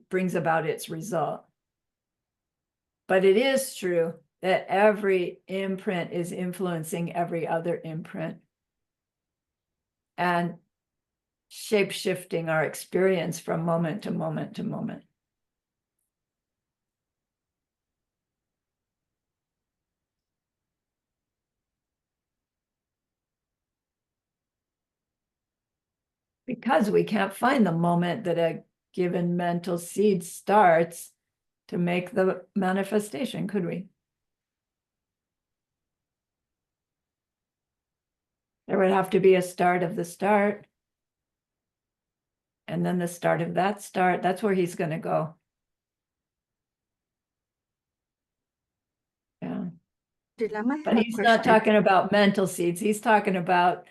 brings about its result. But it is true that every imprint is influencing every other imprint and shape-shifting our experience from moment to moment to moment. Because we can't find the moment that a given mental seed starts to make the manifestation, could we? There would have to be a start of the start. And then the start of that start, that's where he's going to go. Yeah. But he's not talking about mental seeds. He's talking about,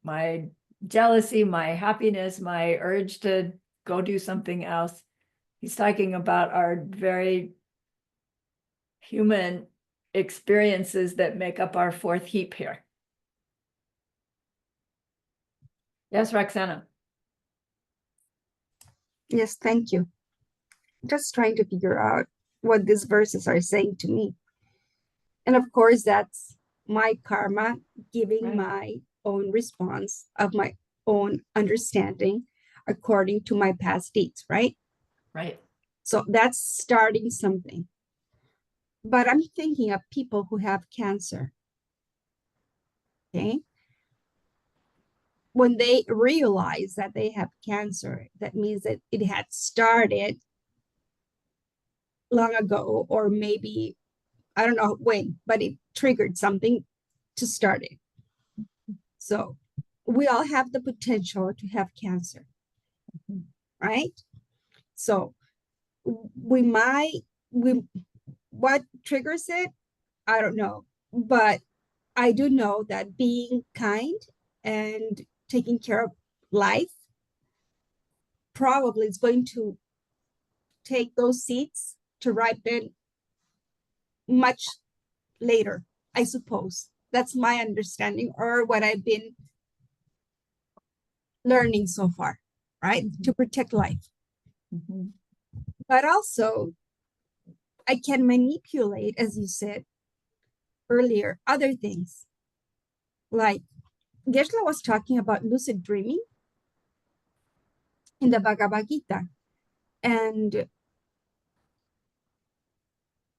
my jealousy, my happiness, my urge to go do something else. He's talking about our very human experiences that make up our fourth heap here. Yes, Roxana. Yes, thank you. Just trying to figure out what these verses are saying to me. And of course, that's my karma giving Right. my own response of my own understanding according to my past deeds, right? Right. So that's starting something. But I'm thinking of people who have cancer. Okay. When they realize that they have cancer, that means that it had started long ago, or maybe, I don't know when, but it triggered something to start it. So we all have the potential to have cancer, right? So what triggers it, I don't know, but I do know that being kind and taking care of life probably is going to take those seeds to ripen much later, I suppose. That's my understanding, or what I've been learning so far, right? To protect life. Mm-hmm. But also, I can manipulate, as you said earlier, other things. Like Geshe-la was talking about lucid dreaming in the Bhagavad Gita. And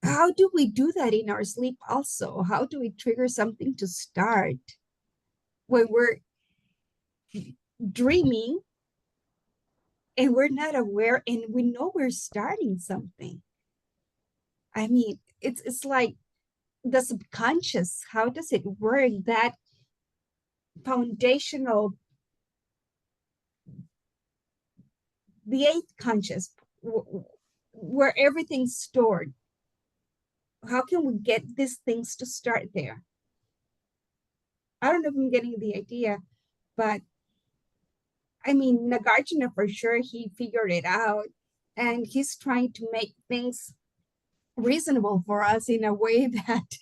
how do we do that in our sleep also? How do we trigger something to start when we're dreaming and we're not aware, and we know we're starting something. I mean, it's like the subconscious, how does it work? That foundational, the eighth conscious, where everything's stored. How can we get these things to start there? I don't know if I'm getting the idea, but I mean, Nagarjuna for sure, he figured it out, and he's trying to make things reasonable for us in a way that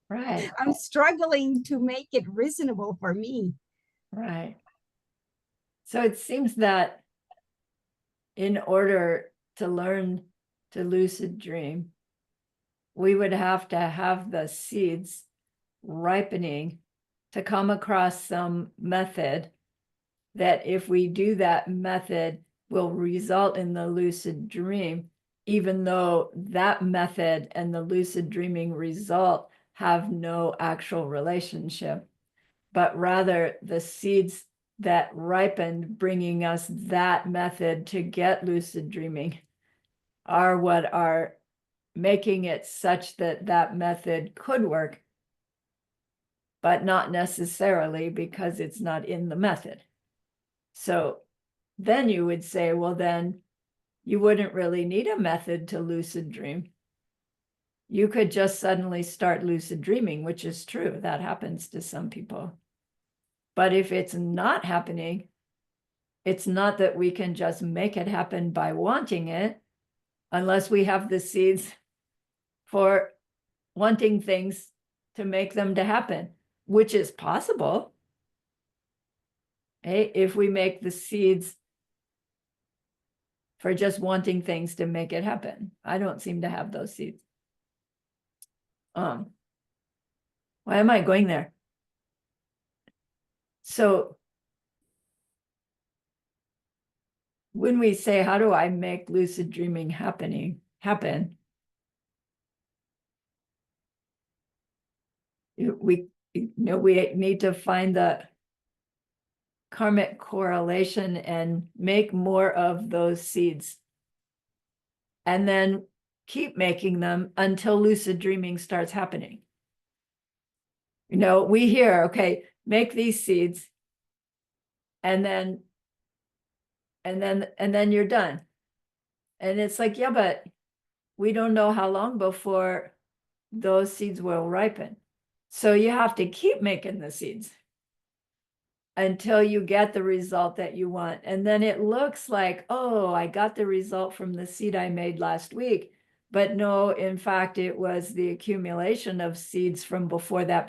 Right, I'm struggling to make it reasonable for me. right. So it seems that in order to learn to lucid dream, we would have to have the seeds ripening to come across some method that, if we do that method, will result in the lucid dream, even though that method and the lucid dreaming result have no actual relationship, but rather the seeds that ripened bringing us that method to get lucid dreaming are what are making it such that that method could work, but not necessarily because it's not in the method. So then you would say, well, then you wouldn't really need a method to lucid dream. You could just suddenly start lucid dreaming, which is true. That happens to some people. But if it's not happening, it's not that we can just make it happen by wanting it, unless we have the seeds for wanting things to make them to happen, which is possible. Hey, if we make the seeds for just wanting things to make it happen. I don't seem to have those seeds. Why am I going there? So when we say, how do I make lucid dreaming happen? We need to find the karmic correlation and make more of those seeds, and then keep making them until lucid dreaming starts happening. We hear, okay, make these seeds, and then you're done. And it's like, yeah, but we don't know how long before those seeds will ripen. So you have to keep making the seeds until you get the result that you want. And then it looks like, oh, I got the result from the seed I made last week. But no, in fact, it was the accumulation of seeds from before that,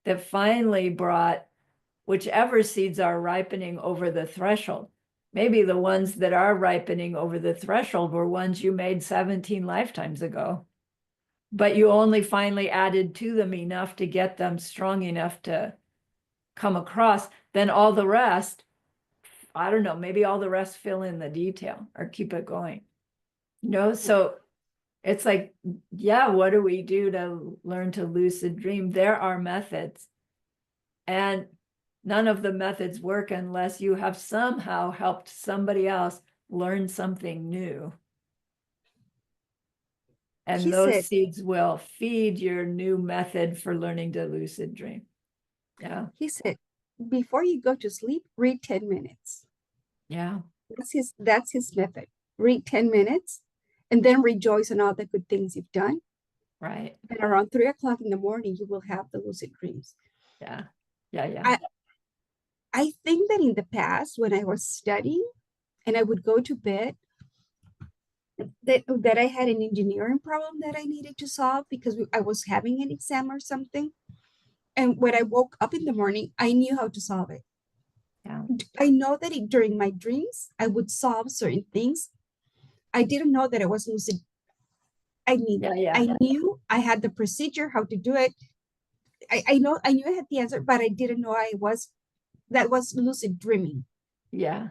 that finally brought whichever seeds are ripening over the threshold. Maybe the ones that are ripening over the threshold were ones you made 17 lifetimes ago, but you only finally added to them enough to get them strong enough to come across. Then all the rest, I don't know, maybe all the rest fill in the detail or keep it going. So it's like, yeah, what do we do to learn to lucid dream? There are methods, and none of the methods work unless you have somehow helped somebody else learn something new. And He those said, seeds will feed your new method for learning to lucid dream. Yeah. he said, before you go to sleep, read 10 minutes. Yeah. That's his method. Read 10 minutes and then rejoice in all the good things you've done. Right. And around 3 o'clock in the morning, you will have the lucid dreams. Yeah. Yeah. I think that in the past, when I was studying and I would go to bed, that I had an engineering problem that I needed to solve because I was having an exam or something. And when I woke up in the morning, I knew how to solve it. Yeah. I know that during my dreams, I would solve certain things. I didn't know that I was lucid. I mean, Yeah. I knew I had the procedure, how to do it. I knew I had the answer, but I didn't know that was lucid dreaming. Yeah.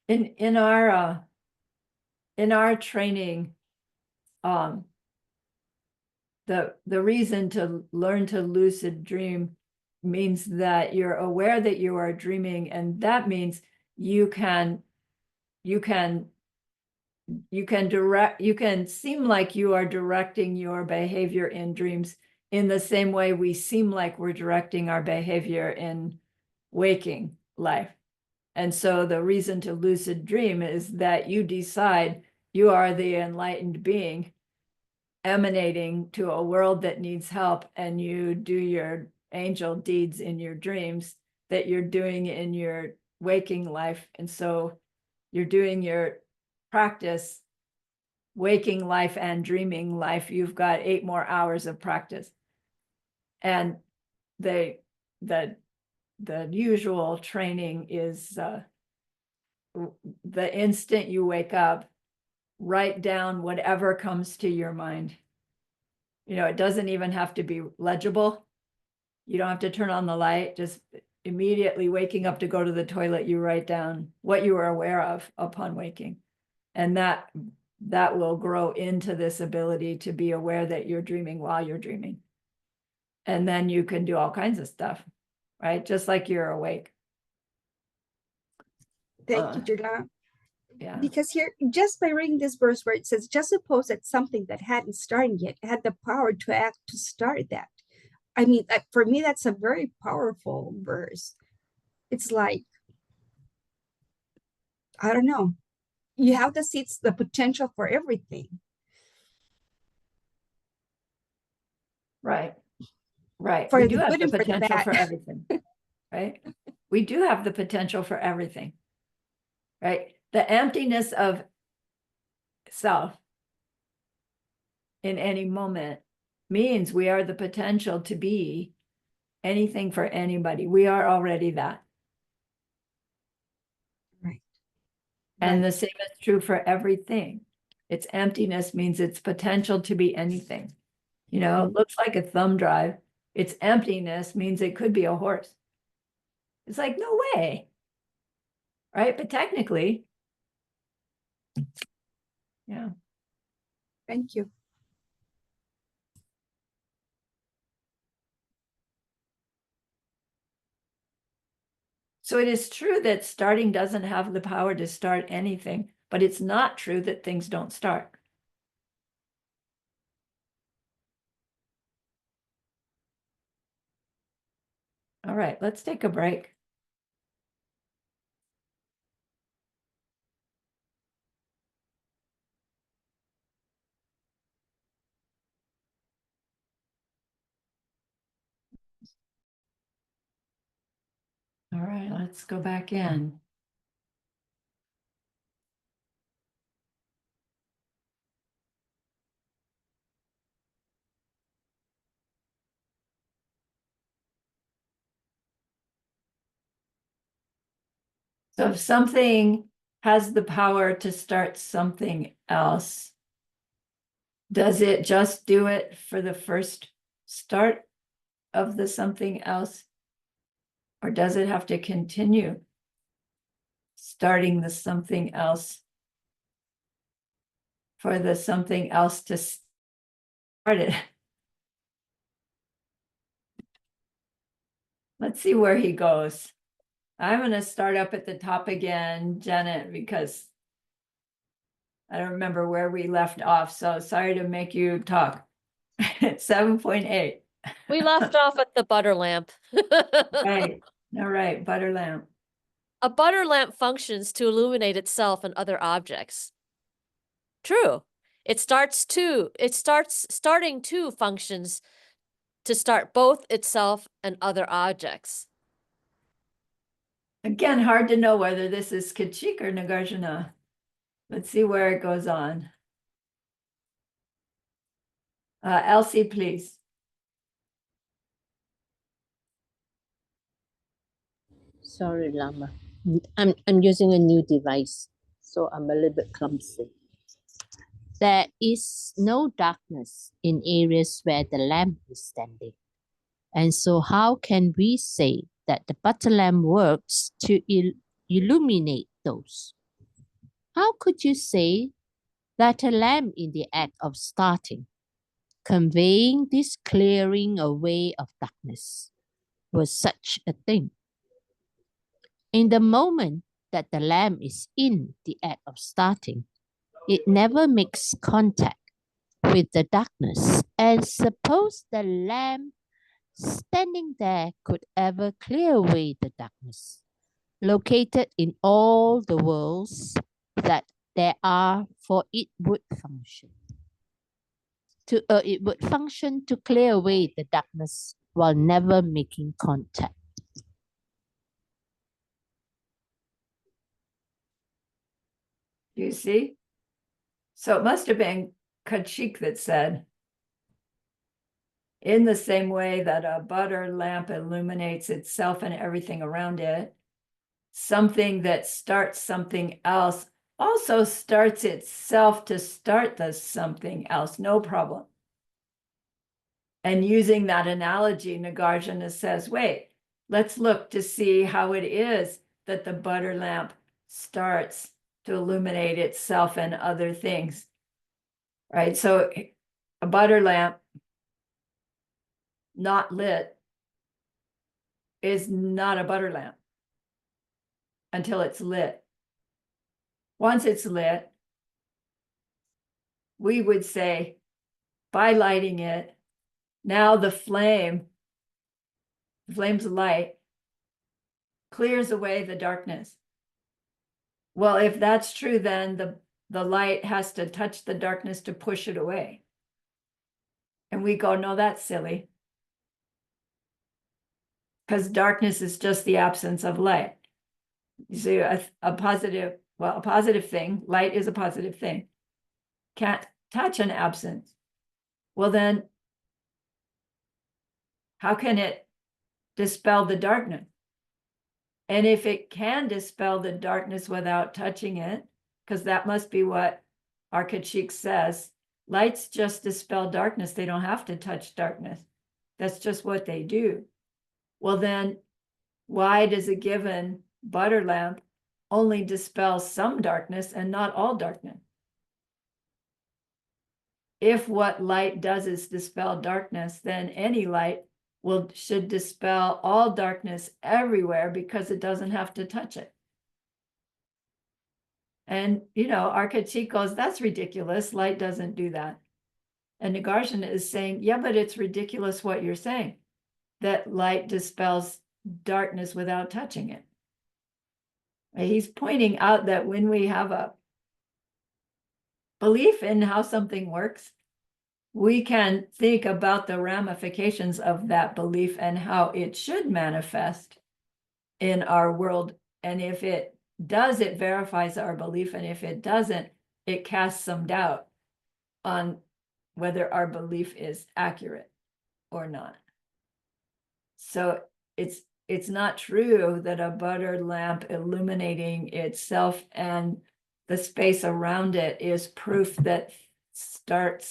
In our training, the reason to learn to lucid dream means that you're aware that you are dreaming, and that means you can seem like you are directing your behavior in dreams in the same way we seem like we're directing our behavior in waking life. And so the reason to lucid dream is that you decide you are the enlightened being emanating to a world that needs help, and you do your angel deeds in your dreams that you're doing in your waking life. And so you're doing your practice, waking life and dreaming life. You've got 8 more hours of practice. And the usual training is the instant you wake up, write down whatever comes to your mind. You know, it doesn't even have to be legible. You don't have to turn on the light. Just immediately waking up to go to the toilet, you write down what you are aware of upon waking. And that will grow into this ability to be aware that you're dreaming while you're dreaming. And then you can do all kinds of stuff, right? Just like you're awake. Thank you, Jula. Yeah. Because here, just by reading this verse where it says, just suppose that something that hadn't started yet had the power to act to start that. I mean, for me, that's a very powerful verse. It's like, I don't know. You have the seeds, the potential for everything. Right. Right. For We the do have good the and for the potential bad. for everything. Right. We do have the potential for everything. Right. The emptiness of self in any moment means we are the potential to be anything for anybody. We are already that. Right. And Right. the same is true for everything. Its emptiness means its potential to be anything. You know, it looks like a thumb drive. Its emptiness means it could be a horse. It's like, no way. Right? But technically, yeah. Thank you. So it is true that starting doesn't have the power to start anything, but it's not true that things don't start. All right, let's take a break. All right, let's go back in. So if something has the power to start something else, does it just do it for the first start of the something else? Or does it have to continue starting the something else for the something else to start it? Let's see where he goes. I'm going to start up at the top again, Janet, because I don't remember where we left off. So sorry to make you talk. 7.8. We left off at the butter lamp. Right. All right. Butter lamp. A butter lamp functions to illuminate itself and other objects. True. Starting two functions to start both itself and other objects. Again, hard to know whether this is Kachik or Nagarjuna. Let's see where it goes on. Elsie, please. Sorry, Lama. I'm using a new device, so I'm a little bit clumsy. There is no darkness in areas where the lamp is standing. And so how can we say that the butter lamp works to illuminate those? How could you say that a lamp in the act of starting, conveying this clearing away of darkness, was such a thing. In the moment that the lamp is in the act of starting, it never makes contact with the darkness. And suppose the lamp standing there could ever clear away the darkness, located in all the worlds that there are, for it would function. It would function to clear away the darkness while never making contact. You see? So it must have been Kachik that said, in the same way that a butter lamp illuminates itself and everything around it, something that starts something else also starts itself to start the something else, no problem. And using that analogy, Nagarjuna says, wait, let's look to see how it is that the butter lamp starts to illuminate itself and other things, right? So a butter lamp not lit is not a butter lamp until it's lit. Once it's lit, we would say, by lighting it, now the flame's light clears away the darkness. Well, if that's true, then the light has to touch the darkness to push it away. And we go, no, that's silly. Because darkness is just the absence of light. You see, a positive thing, light is a positive thing, can't touch an absence. Well, then, how can it dispel the darkness? And if it can dispel the darkness without touching it, because that must be what Arkachik says, lights just dispel darkness. They don't have to touch darkness. That's just what they do. Well, then why does a given butter lamp only dispel some darkness and not all darkness? If what light does is dispel darkness, then any light should dispel all darkness everywhere because it doesn't have to touch it. And, Arkachik goes, that's ridiculous. Light doesn't do that. And Nagarjuna is saying, yeah, but it's ridiculous what you're saying, that light dispels darkness without touching it. He's pointing out that when we have a belief in how something works, we can think about the ramifications of that belief and how it should manifest in our world. And if it does, it verifies our belief. And if it doesn't, it casts some doubt on whether our belief is accurate or not. So it's not true that a butter lamp illuminating itself and the space around it is proof that start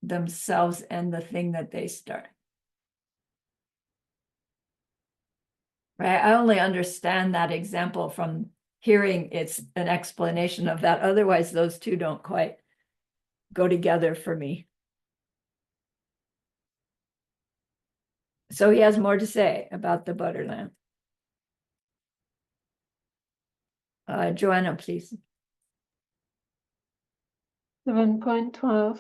themselves and the thing that they start. Right? I only understand that example from hearing it's an explanation of that. Otherwise, those two don't quite go together for me. So he has more to say about the butter lamp. Joanna, please. 7.12.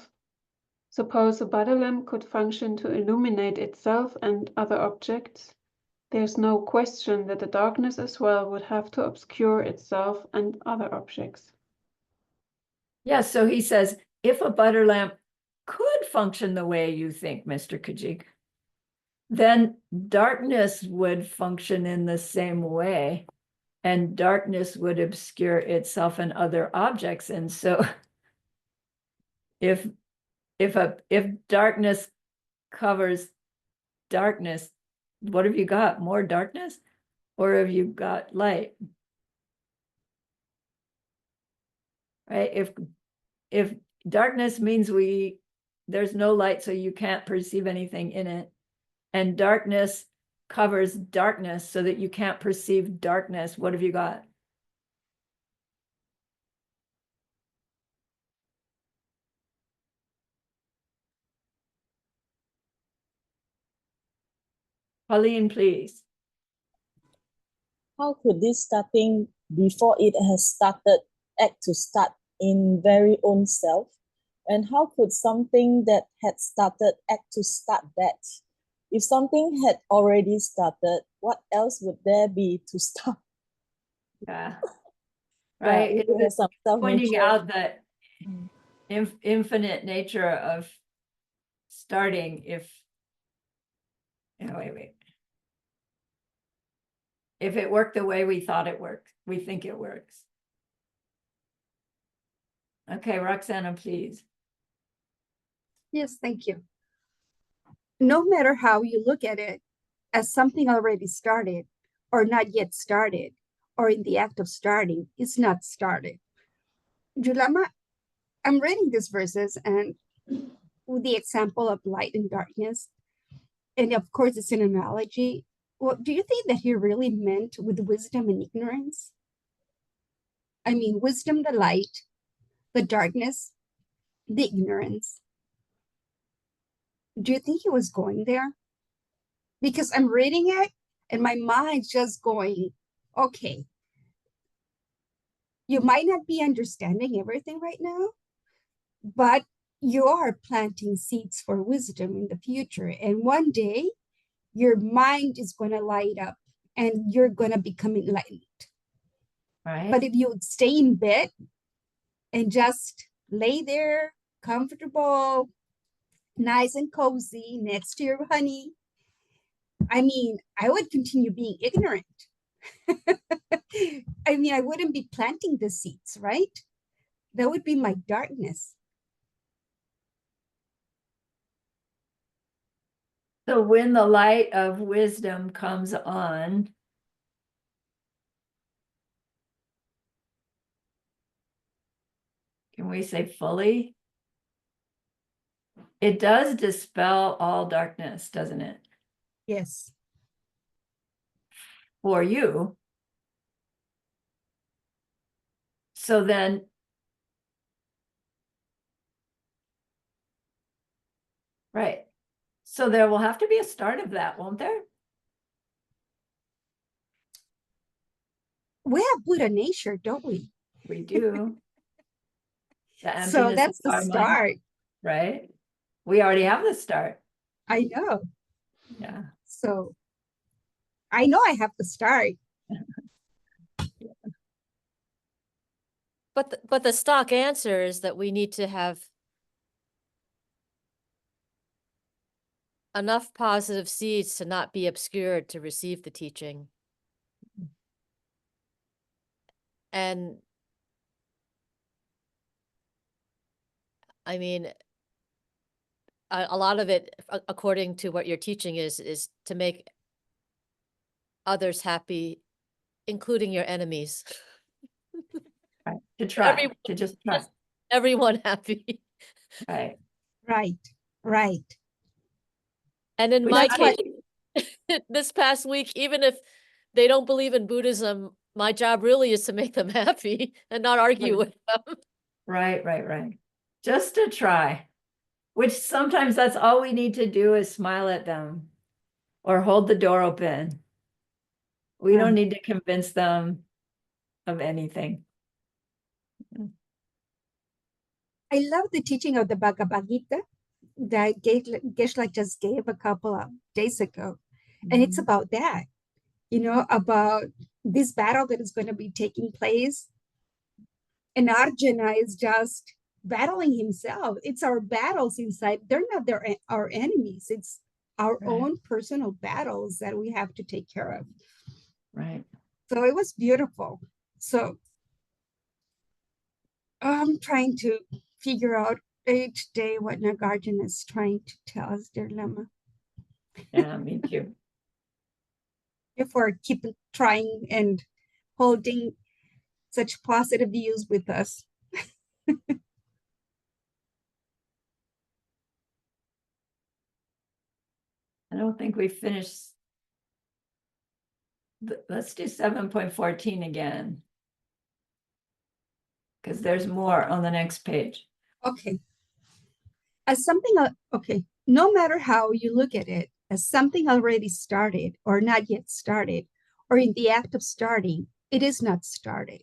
Suppose a butter lamp could function to illuminate itself and other objects. There's no question that the darkness as well would have to obscure itself and other objects. Yeah, so he says, if a butter lamp could function the way you think, Mr. Kajik, then darkness would function in the same way, and darkness would obscure itself and other objects. And so if darkness covers darkness, what have you got? More darkness? Or have you got light? Right? If darkness means there's no light, so you can't perceive anything in it, and darkness covers darkness so that you can't perceive darkness, what have you got? Pauline, please. How could this starting before it has started act to start in very own self? And how could something that had started act to start that? If something had already started, what else would there be to start? Yeah. Yeah, Right. it has some Pointing self-nature. out that Mm. infinite nature of starting if, wait. If it worked the way we thought it worked, we think it works. Okay, Roxana, please. Yes, thank you. No matter how you look at it, as something already started, or not yet started, or in the act of starting, is not started. Julama, I'm reading these verses and with the example of light and darkness, and of course it's an analogy. What do you think that he really meant with wisdom and ignorance? I mean, wisdom, the light, the darkness, the ignorance. Do you think he was going there? Because I'm reading it and my mind's just going, okay, you might not be understanding everything right now, but you are planting seeds for wisdom in the future. And one day your mind is going to light up and you're going to become enlightened. Right. But if you stay in bed and just lay there comfortable, nice and cozy next to your honey, I mean, I would continue being ignorant. I mean, I wouldn't be planting the seeds, right? That would be my darkness. So when the light of wisdom comes on, can we say fully? It does dispel all darkness, doesn't it? Yes. For you. So then, right. So there will have to be a start of that, won't there? We have Buddha nature, don't we? We do. The So emptiness that's of the our mind, start. right? We already have the start. I know. Yeah. So I know I have to start. But the stock answer is that we need to have enough positive seeds to not be obscured to receive the teaching. And I mean, a lot of it, according to what your teaching is to make others happy, including your enemies. Right. To try, Everyone, to just try. just everyone happy. Right. Right. Right. And in Which my That's case, what this past week, even if they don't believe in Buddhism, my job really is to make them happy and not argue with them. Right. Just to try, which sometimes that's all we need to do is smile at them or hold the door open. We don't need to convince them of anything. I love the teaching of the Bhagavad Gita that Geshe just gave a couple of days ago. And it's Mhm. about that, about this battle that is going to be taking place. And Arjuna is just battling himself. It's our battles inside. They're not our enemies. It's our Right. own personal battles that we have to take care of. Right. So it was beautiful. So I'm trying to figure out each day what Nagarjuna is trying to tell us, dear Lama. Yeah, me too. If we're keeping trying and holding such positive views with us. I don't think we finished. Let's do 7.14 again. Because there's more on the next page. Okay. As something, okay, no matter how you look at it, as something already started or not yet started, or in the act of starting, it is not started.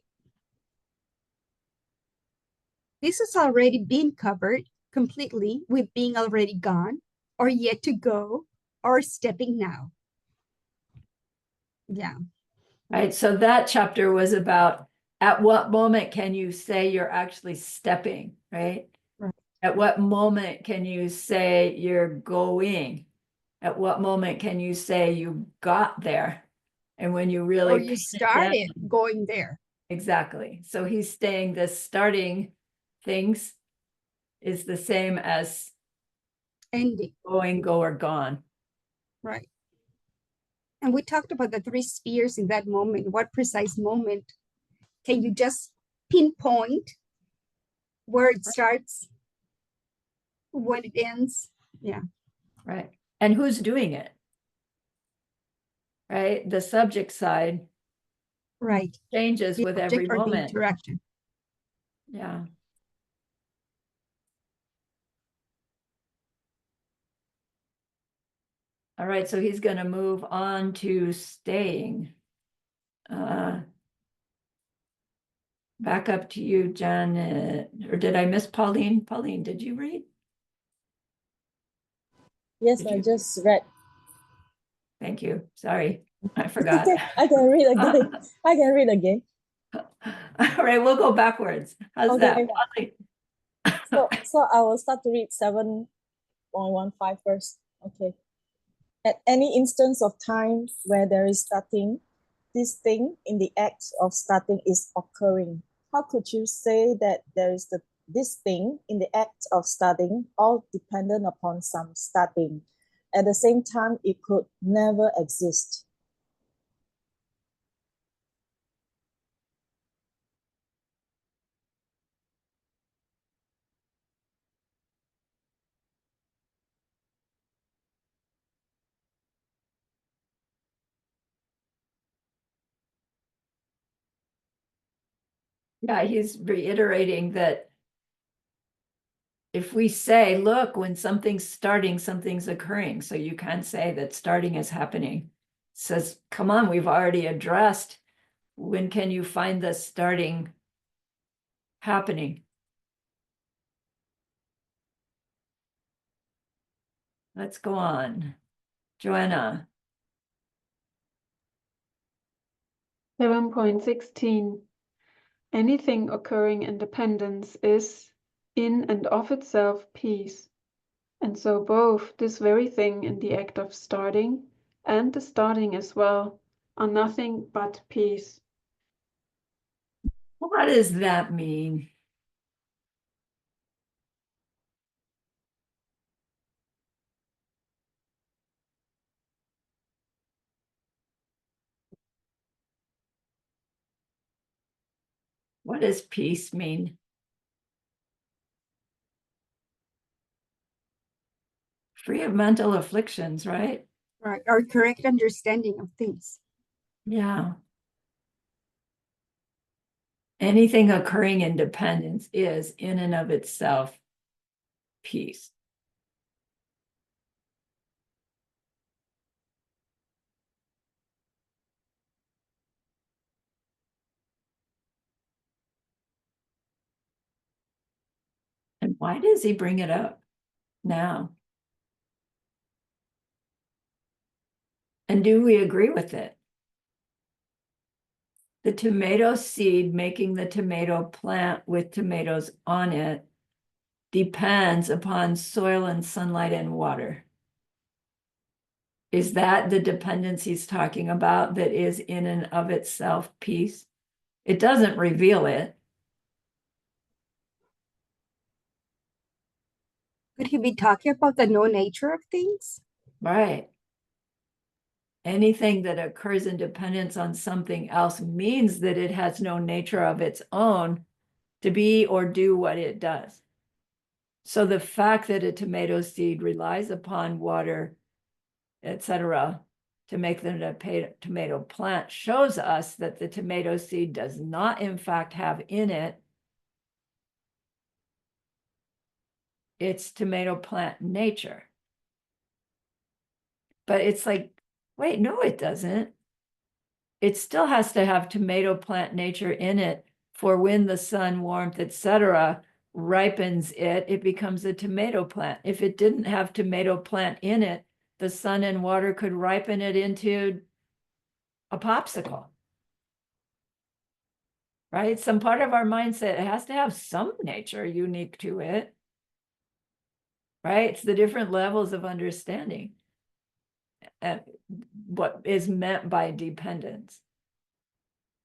This has already been covered completely with being already gone, or yet to go, or stepping now. Yeah. Right. So that chapter was about at what moment can you say you're actually stepping, right? Right. At what moment can you say you're going? At what moment can you say you got there? And when you really Or you started going there. Exactly. So he's saying the starting things is the same as Ending. going, go, or gone. Right. And we talked about the three spheres in that moment. What precise moment can you just pinpoint where it starts, when it ends? Yeah. Right. And who's doing it? Right. The subject side Right. changes The with object every or the moment. interaction. Yeah. All right, so he's going to move on to staying. Back up to you, Janet. Or did I miss Pauline? Pauline, did you read? Yes, Did I you? just read. Thank you. Sorry, I It's forgot. okay. I can read again. I can read again. All right, we'll go backwards. How's that? Okay. Pauline? So I will start to read 7.15 first. Okay. At any instance of time where there is starting, this thing in the act of starting is occurring. How could you say that there is this thing in the act of starting, all dependent upon some starting? At the same time, it could never exist. Yeah, he's reiterating that if we say, look, when something's starting, something's occurring. So you can't say that starting is happening. It says, come on, we've already addressed. When can you find the starting happening? Let's go on. Joanna. 7.16. Anything occurring in dependence is, in and of itself, peace. And so both this very thing in the act of starting and the starting as well are nothing but peace. What does that mean? What does peace mean? Free of mental afflictions, right? Right. Our correct understanding of things. Yeah. Anything occurring in dependence is in and of itself peace. And why does he bring it up now? And do we agree with it? The tomato seed making the tomato plant with tomatoes on it depends upon soil and sunlight and water. Is that the dependence he's talking about that is in and of itself peace? It doesn't reveal it. Could he be talking about the no nature of things? Right. Anything that occurs in dependence on something else means that it has no nature of its own to be or do what it does. So the fact that a tomato seed relies upon water, etc., to make the tomato plant shows us that the tomato seed does not, in fact, have in it its tomato plant nature. But it's like, wait, no, it doesn't. It still has to have tomato plant nature in it for when the sun, warmth, etc., ripens it, it becomes a tomato plant. If it didn't have tomato plant in it, the sun and water could ripen it into a popsicle. Right? Some part of our mindset, it has to have some nature unique to it. Right? It's the different levels of understanding and what is meant by dependence.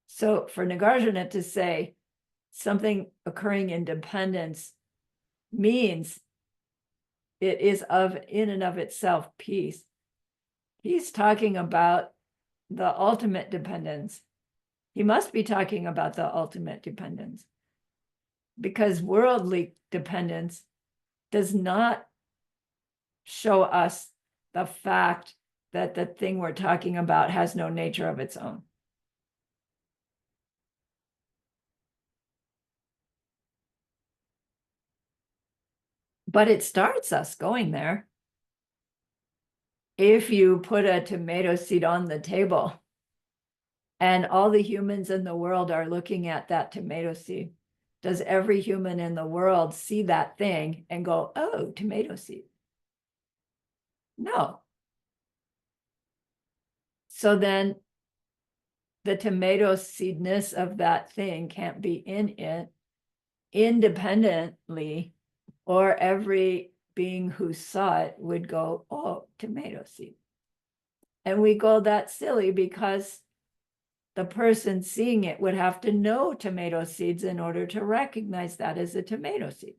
So for Nagarjuna to say something occurring in dependence means it is of in and of itself peace. He's talking about the ultimate dependence. He must be talking about the ultimate dependence, because worldly dependence does not show us the fact that the thing we're talking about has no nature of its own. But it starts us going there. If you put a tomato seed on the table and all the humans in the world are looking at that tomato seed, does every human in the world see that thing and go, oh, tomato seed? No. So then the tomato seedness of that thing can't be in it independently, or every being who saw it would go, oh, tomato seed. And we go, that's silly, because the person seeing it would have to know tomato seeds in order to recognize that as a tomato seed.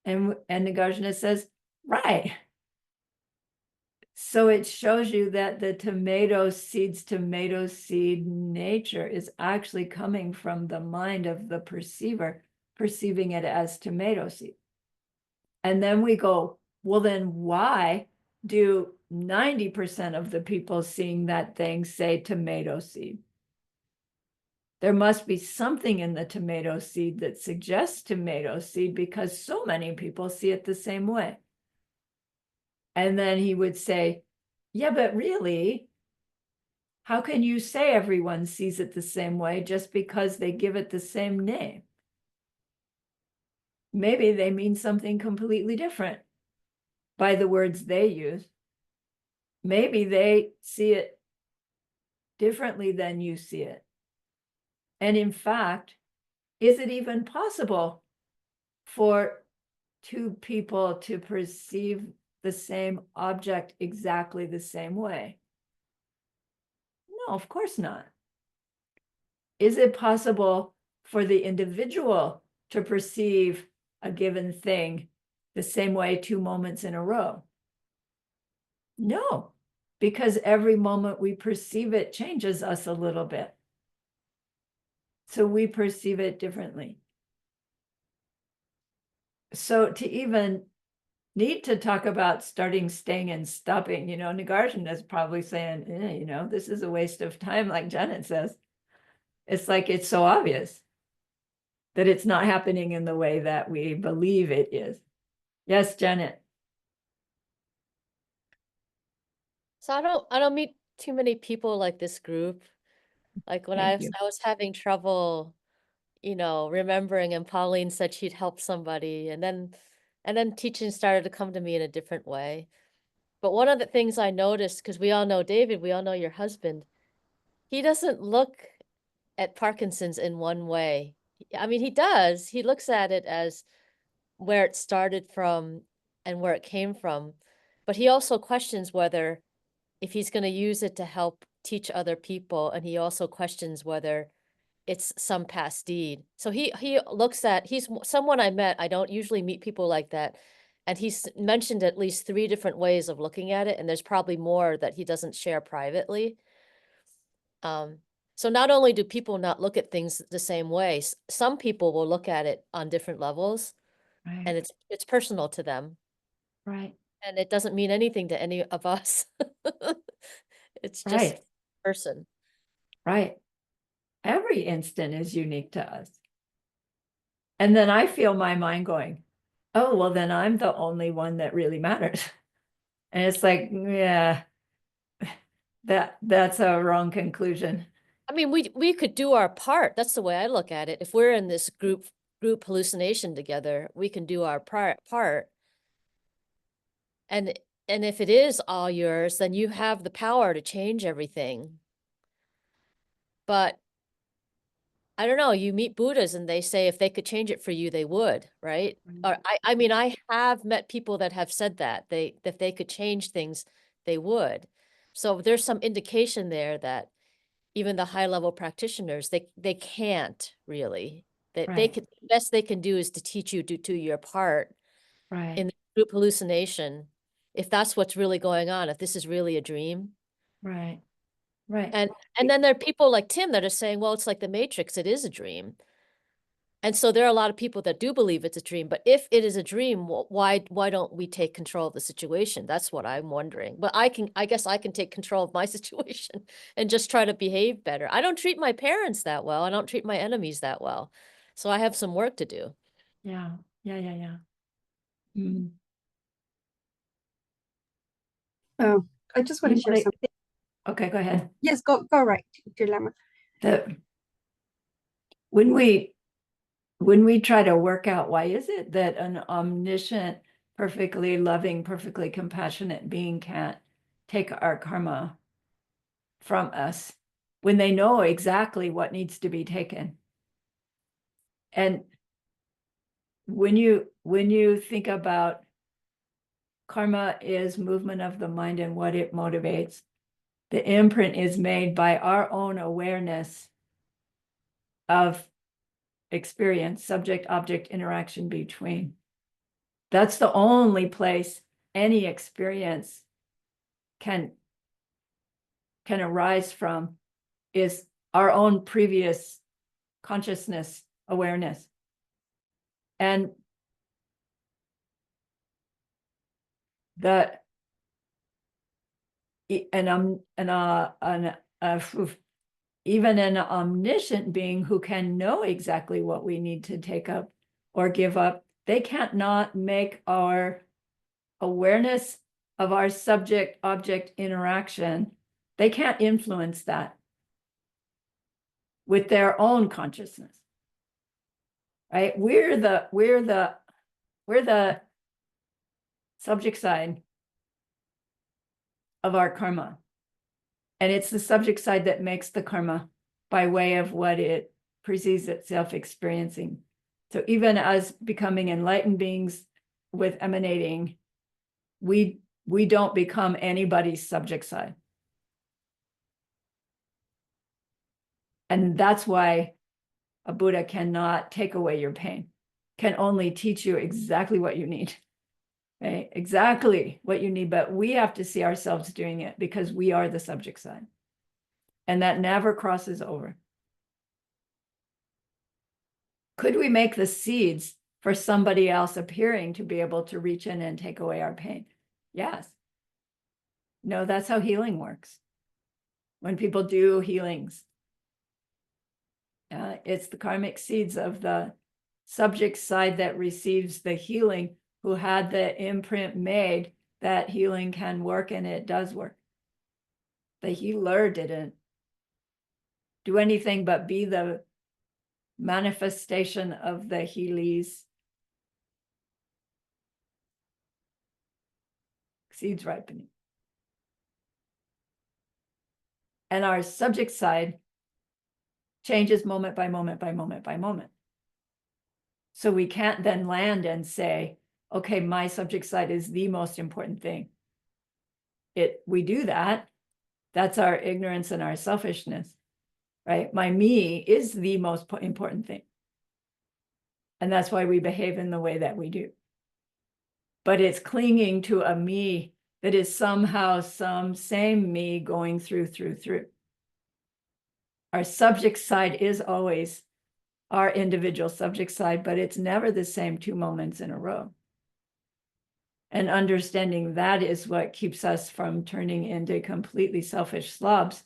And Nagarjuna says, right. So it shows you that the tomato seed nature is actually coming from the mind of the perceiver, perceiving it as tomato seed. And then we go, well, then why do 90% of the people seeing that thing say tomato seed? There must be something in the tomato seed that suggests tomato seed, because so many people see it the same way. And then he would say, yeah, but really, how can you say everyone sees it the same way just because they give it the same name? Maybe they mean something completely different by the words they use. Maybe they see it differently than you see it. And in fact, is it even possible for two people to perceive the same object exactly the same way? No, of course not. Is it possible for the individual to perceive a given thing the same way 2 moments in a row? No, because every moment we perceive it changes us a little bit. So we perceive it differently. So to even need to talk about starting, staying, and stopping, Nagarjuna is probably saying, this is a waste of time, like Janet says. It's like it's so obvious that it's not happening in the way that we believe it is. Yes, Janet. So I don't meet too many people like this group. Like when Thank you. I was having trouble, remembering, and Pauline said she'd help somebody, and then teaching started to come to me in a different way. But one of the things I noticed, because we all know David, we all know your husband, he doesn't look at Parkinson's in one way. I mean, he does. He looks at it as where it started from and where it came from. But he also questions whether if he's going to use it to help teach other people, and he also questions whether it's some past deed. So he looks at, he's someone I met. I don't usually meet people like that. And he's mentioned at least 3 different ways of looking at it, and there's probably more that he doesn't share privately. So not only do people not look at things the same way, some people will look at it on different levels, Right. and it's personal to them. Right. And it doesn't mean anything to any of us. It's just Right. person. Right. Every instant is unique to us. And then I feel my mind going, oh, well, then I'm the only one that really matters. And it's like, yeah, that's a wrong conclusion. I mean, we could do our part. That's the way I look at it. If we're in this group hallucination together, we can do our part. And if it is all yours, then you have the power to change everything. But I don't know, you meet Buddhas and they say if they could change it for you, they would, right? Or I mean, I have met people that have said that if they could change things, they would. So there's some indication there that even the high level practitioners, they can't really. That they Right. could, the best they can do is to teach you to do your part Right. in the group hallucination, if that's what's really going on, if this is really a dream. Right. Right. And then there are people like Tim that are saying, well, it's like the Matrix, it is a dream. And so there are a lot of people that do believe it's a dream, but if it is a dream, why don't we take control of the situation? That's what I'm wondering. But I guess I can take control of my situation and just try to behave better. I don't treat my parents that well. I don't treat my enemies that well. So I have some work to do. Yeah. Yeah. Mm. I just want to share Anybody- something. Okay, go ahead. Yes, go right, Dilemma. When we try to work out why is it that an omniscient, perfectly loving, perfectly compassionate being can't take our karma from us when they know exactly what needs to be taken. And when you think about karma is movement of the mind and what it motivates, the imprint is made by our own awareness of experience, subject-object interaction between. That's the only place any experience can arise from, is our own previous consciousness awareness. And even an omniscient being who can know exactly what we need to take up or give up, they can't not make our awareness of our subject-object interaction, they can't influence that with their own consciousness, right? We're the subject side of our karma. And it's the subject side that makes the karma by way of what it perceives itself experiencing. So even as becoming enlightened beings with emanating, we don't become anybody's subject side. And that's why a Buddha cannot take away your pain, can only teach you exactly what you need, right? Exactly what you need, but we have to see ourselves doing it because we are the subject side. And that never crosses over. Could we make the seeds for somebody else appearing to be able to reach in and take away our pain? Yes. No, that's how healing works. When people do healings, it's the karmic seeds of the subject side that receives the healing, who had the imprint made that healing can work, and it does work. The healer didn't do anything but be the manifestation of the healees. Seeds ripening. And our subject side changes moment by moment by moment by moment. So we can't then land and say, okay, my subject side is the most important thing. We do that. That's our ignorance and our selfishness, right? My me is the most important thing. And that's why we behave in the way that we do. But it's clinging to a me that is somehow some same me going through. Our subject side is always our individual subject side, but it's never the same 2 moments in a row. And understanding that is what keeps us from turning into completely selfish slobs,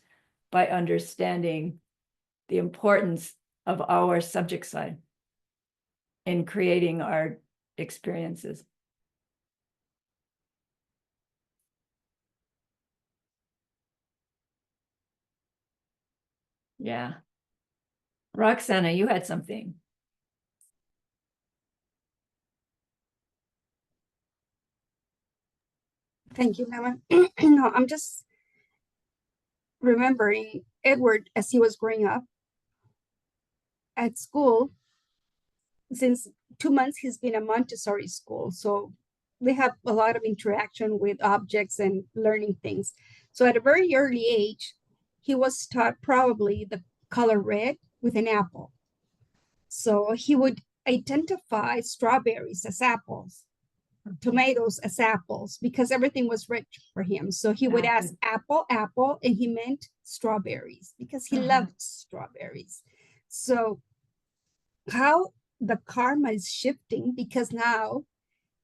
by understanding the importance of our subject side in creating our experiences. Yeah. Roxana, you had something. Thank you, Mama. No, I'm just remembering Edward as he was growing up at school. Since 2 months, he's been a Montessori school. So they have a lot of interaction with objects and learning things. So at a very early age, he was taught probably the color red with an apple. So he would identify strawberries as apples, tomatoes as apples, because everything was red for him. So he would ask apple, apple, and he meant strawberries because he loved strawberries. So how the karma is shifting, because now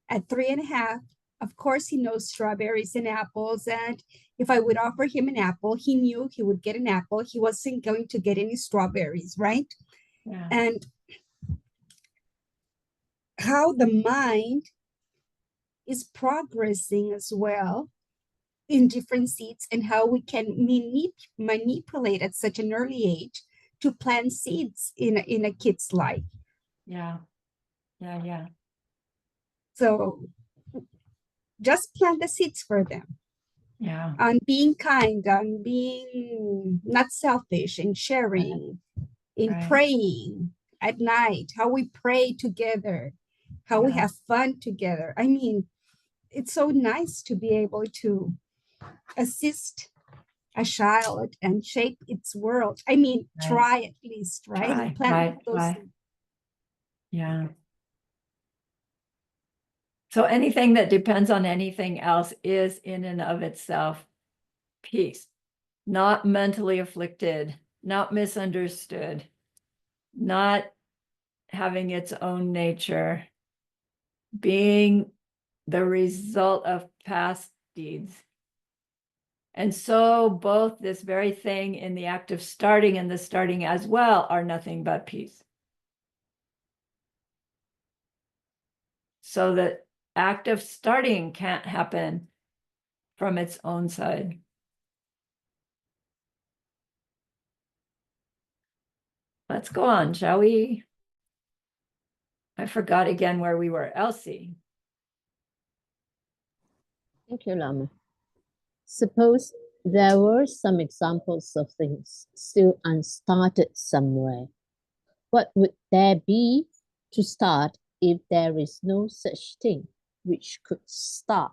at 3.5, of course, he knows strawberries and apples. And if I would offer him an apple, he knew he would get an apple. He wasn't going to get any strawberries, right? Yeah. And how the mind is progressing as well in different seeds, and how we can manipulate at such an early age to plant seeds in a kid's life. Yeah. Yeah. Yeah. So just plant the seeds for them Yeah. on being kind, on being not selfish, in sharing, in Right. praying at night, how we pray together, how we Yeah. have fun together. I mean, it's so nice to be able to assist a child and shape its world. I mean, Right. try at least, right? Try, Plant right, those right. seeds. Yeah. So anything that depends on anything else is in and of itself peace, not mentally afflicted, not misunderstood, not having its own nature, being the result of past deeds. And so both this very thing in the act of starting and the starting as well are nothing but peace. So the act of starting can't happen from its own side. Let's go on, shall we? I forgot again where we were. Elsie. Thank you, Lama. Suppose there were some examples of things still unstarted somewhere. What would there be to start if there is no such thing which could start?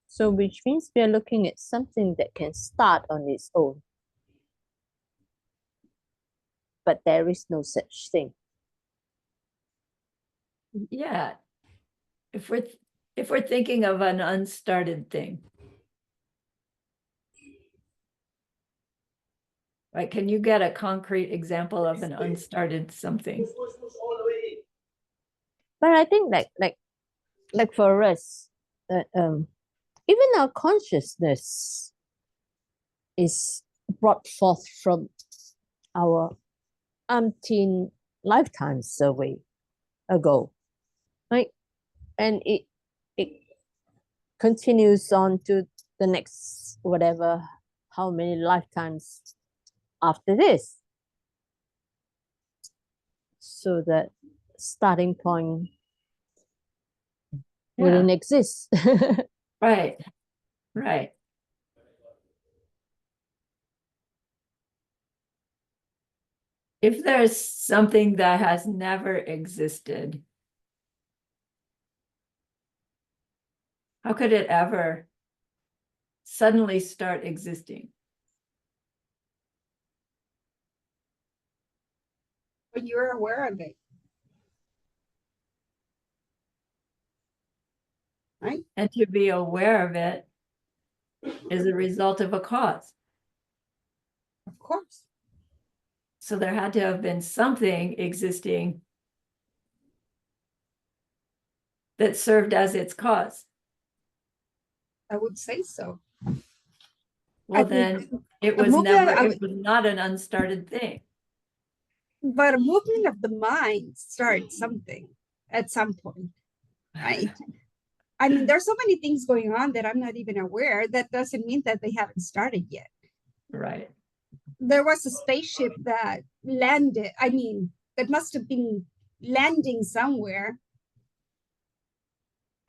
So which means we are looking at something that can start on its own. But there is no such thing. Yeah. If we're thinking of an unstarted thing. Right? Can you get a concrete example of an unstarted something? But I think like for us, even our consciousness is brought forth from our umpteen lifetimes away ago, right? And it continues on to the next whatever, how many lifetimes after this. So that starting point wouldn't exist. Right. Right. If there's something that has never existed, how could it ever suddenly start existing? But you're aware of it, right? And to be aware of it is a result of a cause. Of course. So there had to have been something existing that served as its cause. I would say so. Well, I think It A was movement never, of- it was not an unstarted thing. But a movement of the mind starts something at some point, right? I mean, there's so many things going on that I'm not even aware. That doesn't mean that they haven't started yet. Right. There was a spaceship that landed. I mean, that must have been landing somewhere.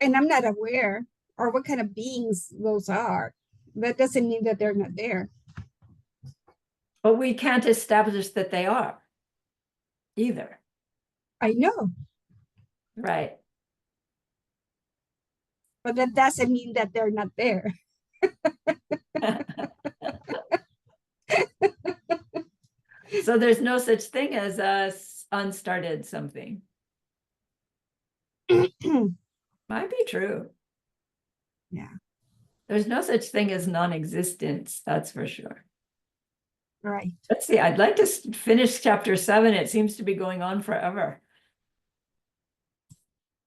And I'm not aware or what kind of beings those are. That doesn't mean that they're not there. But we can't establish that they are either. I know, Right. but that doesn't mean that they're not there. So there's no such thing as a unstarted something. Might be true. Yeah. There's no such thing as non-existence, that's for sure. Right. Let's see, I'd like to finish chapter 7. It seems to be going on forever.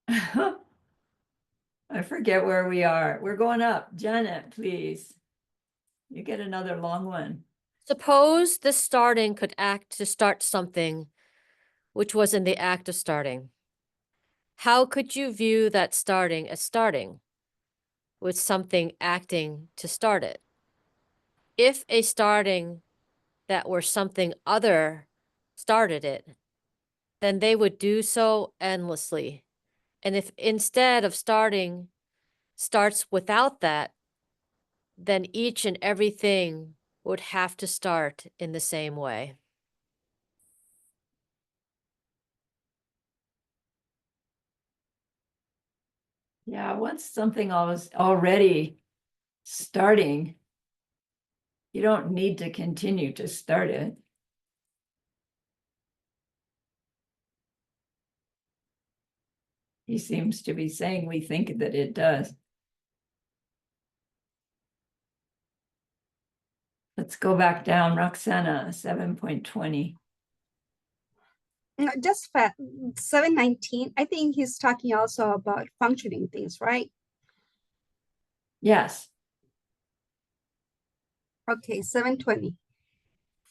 I forget where we are. We're going up. Janet, please. You get another long one. Suppose the starting could act to start something which was in the act of starting. How could you view that starting as starting, with something acting to start it? If a starting that were something other started it, then they would do so endlessly. And if instead of starting starts without that, then each and everything would have to start in the same way. Yeah, once something was already starting, you don't need to continue to start it. He seems to be saying we think that it does. Let's go back down, Roxana, 7.20. Just 719. I think he's talking also about functioning things, right? Yes. Okay, 720.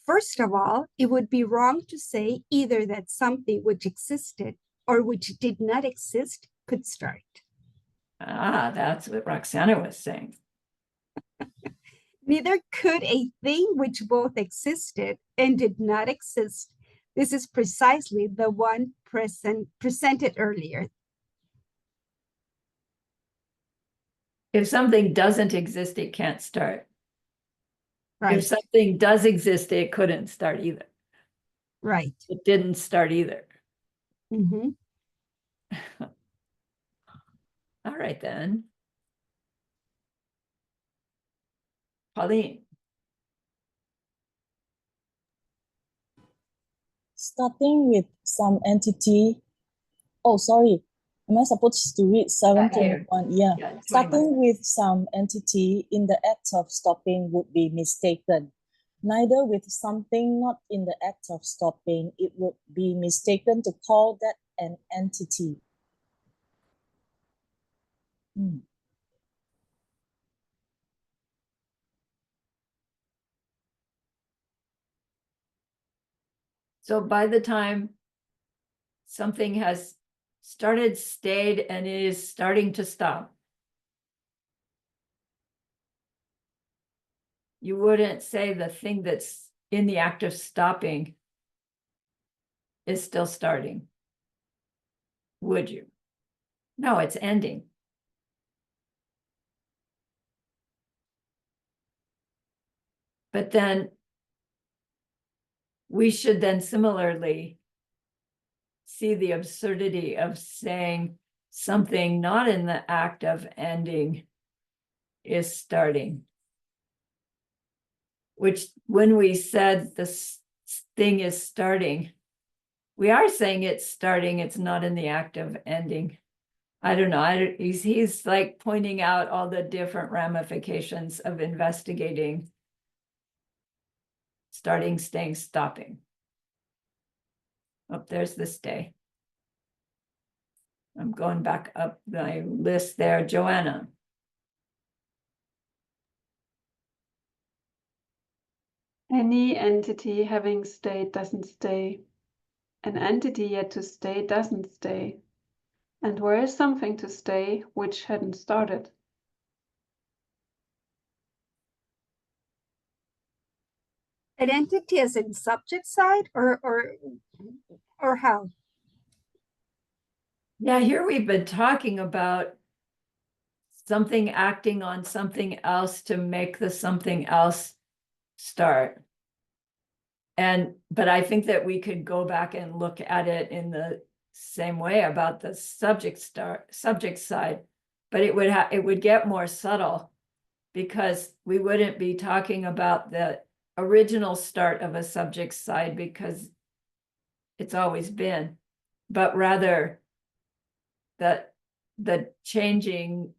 First of all, it would be wrong to say either that something which existed or which did not exist could start. Ah, that's what Roxana was saying. Neither could a thing which both existed and did not exist. This is precisely the one presented earlier. If something doesn't exist, it can't start. Right, If something does exist, it couldn't start either. right. It didn't start either. Mm-hmm. All right, then. Pauline. Starting with some entity. Oh, sorry. Am I supposed to read 721? Yeah. Yeah, 21. Starting with some entity in the act of stopping would be mistaken. Neither with something not in the act of stopping, it would be mistaken to call that an entity. So by the time something has started, stayed, and is starting to stop, you wouldn't say the thing that's in the act of stopping is still starting, would you? No, it's ending. But then we should then similarly see the absurdity of saying something not in the act of ending is starting. Which, when we said this thing is starting, we are saying it's starting, it's not in the act of ending. I don't know, he's like pointing out all the different ramifications of investigating starting, staying, stopping. Oh, there's the stay. I'm going back up my list there. Joanna. Any entity having stayed doesn't stay. An entity yet to stay doesn't stay. And where is something to stay which hadn't started? Identity is in subject side or how? Yeah, here we've been talking about something acting on something else to make the something else start. But I think that we could go back and look at it in the same way about the subject side, but it would get more subtle because we wouldn't be talking about the original start of a subject side because it's always been, but rather the changing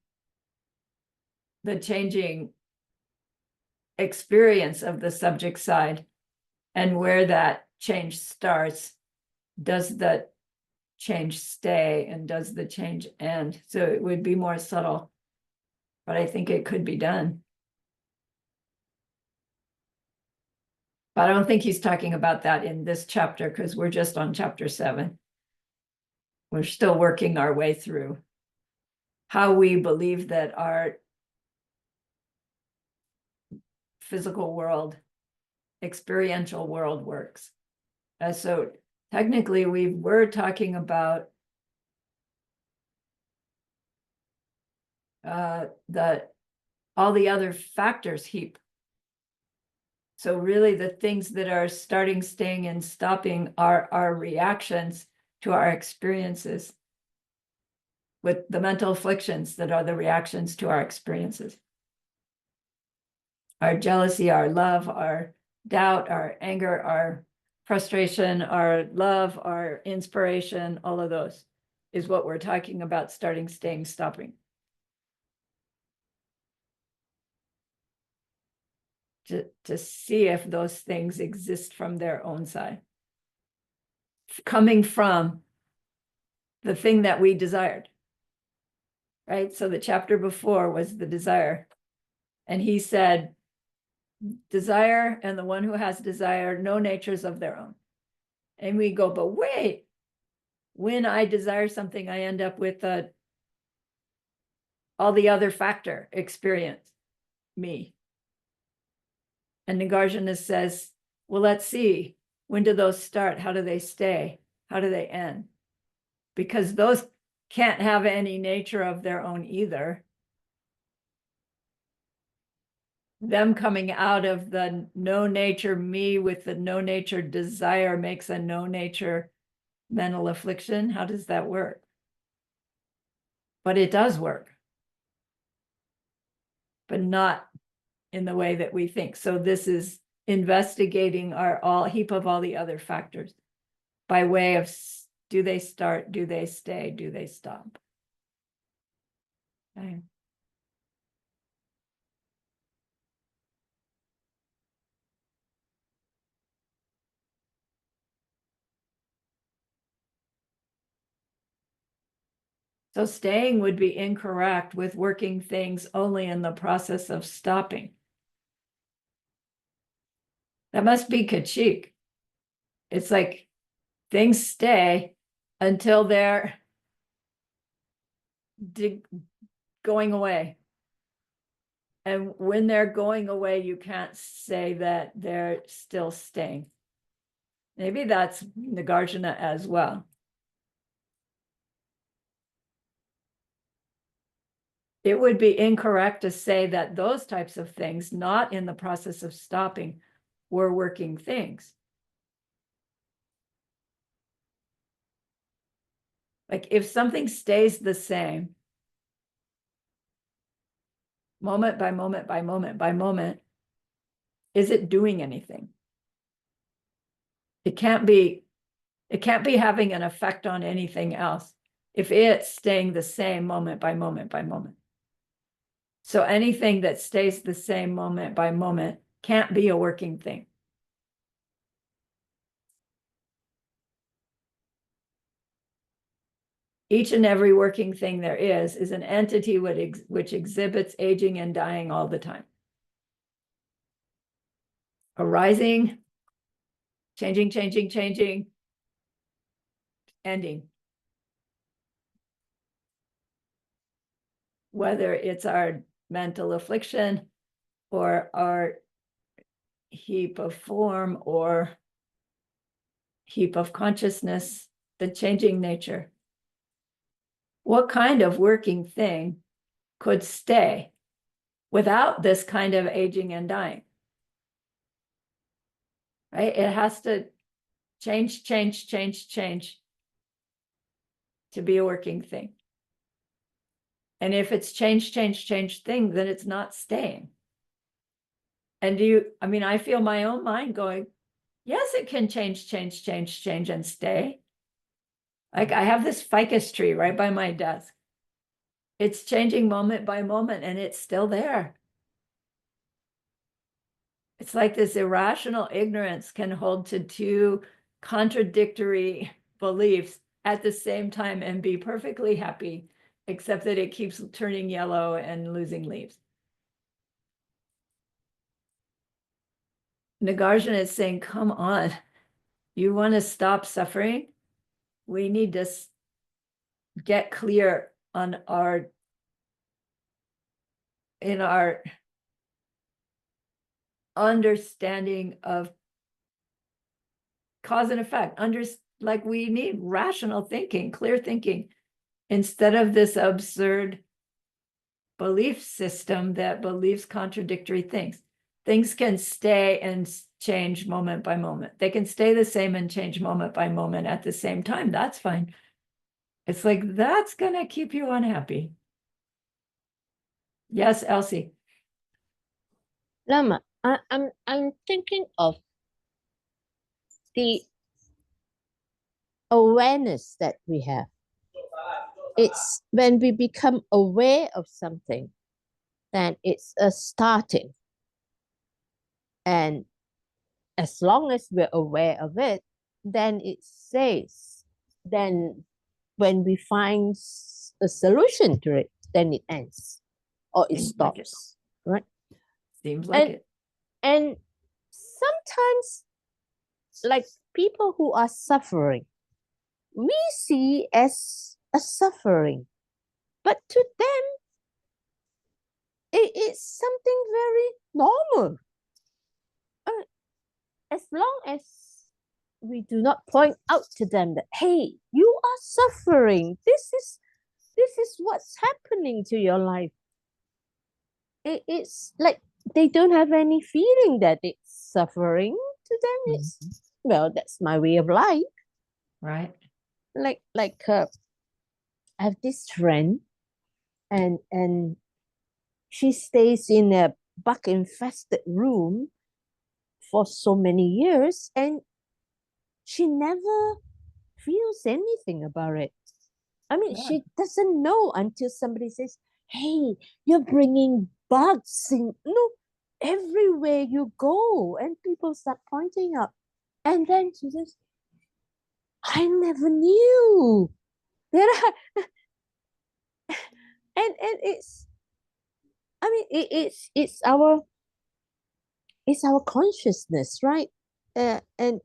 experience of the subject side and where that change starts. Does the change stay and does the change end? So it would be more subtle, but I think it could be done. But I don't think he's talking about that in this chapter because we're just on chapter 7. We're still working our way through how we believe that our physical world, experiential world works. So technically we were talking about all the other factors heap. So really the things that are starting, staying, and stopping are our reactions to our experiences, with the mental afflictions that are the reactions to our experiences. Our jealousy, our love, our doubt, our anger, our frustration, our love, our inspiration, all of those is what we're talking about starting, staying, stopping. To see if those things exist from their own side, coming from the thing that we desired, right? So the chapter before was the desire. And he said, desire and the one who has desire, no natures of their own. And we go, but wait, when I desire something, I end up with all the other factor experience, me. And Nagarjuna says, well, let's see, when do those start? How do they stay? How do they end? Because those can't have any nature of their own either. Them coming out of the no nature me with the no nature desire makes a no nature mental affliction. How does that work? But it does work, but not in the way that we think. So this is investigating our heap of all the other factors by way of, do they start, do they stay, do they stop? Okay. So staying would be incorrect with working things only in the process of stopping. That must be Kachik. It's like things stay until they're going away. And when they're going away, you can't say that they're still staying. Maybe that's Nagarjuna as well. It would be incorrect to say that those types of things, not in the process of stopping, were working things. Like if something stays the same, moment by moment by moment by moment, is it doing anything? It can't be having an effect on anything else if it's staying the same moment by moment by moment. So anything that stays the same moment by moment can't be a working thing. Each and every working thing there is an entity which exhibits aging and dying all the time. arising, changing, changing, changing, ending. Whether it's our mental affliction or our heap of form or heap of consciousness, the changing nature. What kind of working thing could stay without this kind of aging and dying? Right? It has to change, change, change, change to be a working thing. And if it's change, change, change thing, then it's not staying. And I feel my own mind going, yes, it can change, change, change, change and stay. Like I have this ficus tree right by my desk. It's changing moment by moment and it's still there. It's like this irrational ignorance can hold to two contradictory beliefs at the same time and be perfectly happy, except that it keeps turning yellow and losing leaves. Nagarjuna is saying, come on, you want to stop suffering? We need to get clear on our understanding of cause and effect. Like we need rational thinking, clear thinking, instead of this absurd belief system that believes contradictory things. Things can stay and change moment by moment. They can stay the same and change moment by moment at the same time. That's fine. It's like, that's gonna keep you unhappy. Yes, Elsie. Lama, I'm thinking of the awareness that we have. It's when we become aware of something, then it's a starting. And as long as we're aware of it, then it stays. Then when we find a solution to it, then it ends or it Seems like it. stops, right? Seems like it. And sometimes, like people who are suffering, we see as a suffering, but to them, it is something very normal. As long as we do not point out to them that, hey, you are suffering. This is what's happening to your life. It's like they don't have any feeling that it's suffering. To them, it's, well, that's my way of life. Right. Like I have this friend, and she stays in a bug infested room for so many years, and she never feels anything about it. I mean, Yeah. she doesn't know until somebody says, hey, you're bringing bugs in, everywhere you go, and people start pointing out. And then she says, I never knew that and it's, I mean, it's our consciousness, right? And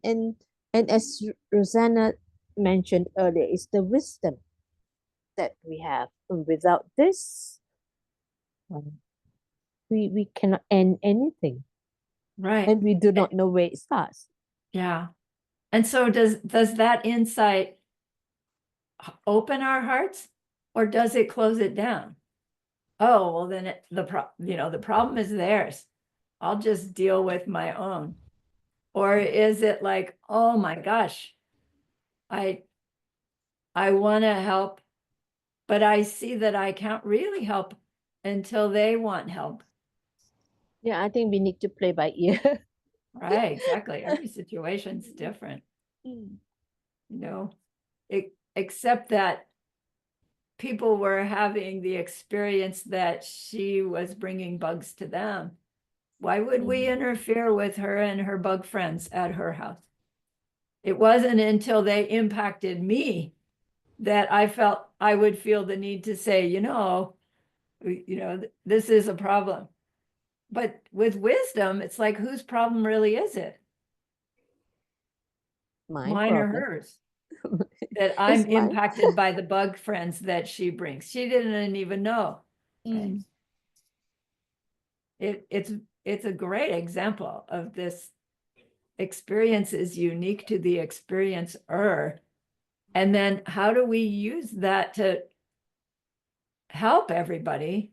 as Rosanna mentioned earlier, it's the wisdom that we have. And without this, we cannot end anything, Right. and we do not know where it starts. Yeah. And so does that insight open our hearts or does it close it down? Oh, well then the problem is theirs. I'll just deal with my own. Or is it like, oh my gosh, I want to help, but I see that I can't really help until they want help. Yeah, I think we need to play by ear. Right, exactly. Every situation's different. Except that people were having the experience that she was bringing bugs to them. Why would we interfere with her and her bug friends at her house? It wasn't until they impacted me that I felt I would feel the need to say, this is a problem. But with wisdom, it's like, whose problem really is it? Mine or problem. hers? That I'm It's mine. impacted by the bug friends that she brings. She didn't even know. Right? Mm. It's a great example of this experience is unique to the experiencer. And then how do we use that to help everybody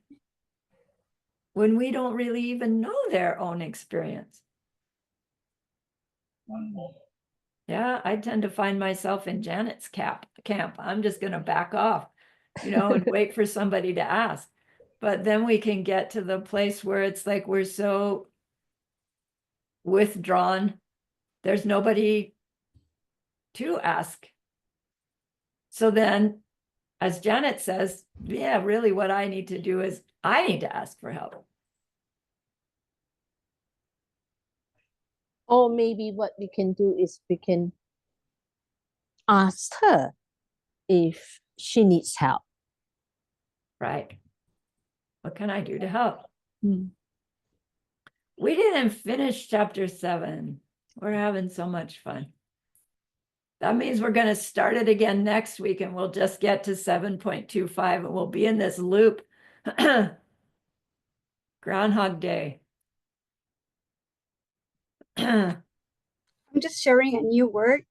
when we don't really even know their own experience? Yeah, I tend to find myself in Janet's camp. I'm just going to back off, and wait for somebody to ask. But then we can get to the place where it's like we're so withdrawn. There's nobody to ask. So then, as Janet says, yeah, really what I need to do is I need to ask for help. Or maybe what we can do is we can ask her if she needs help. Right. What can I do to help? Mm. We didn't finish chapter 7. We're having so much fun. That means we're going to start it again next week and we'll just get to 7.25 and we'll be in this loop. Groundhog Day. Yeah. I'm just sharing a new word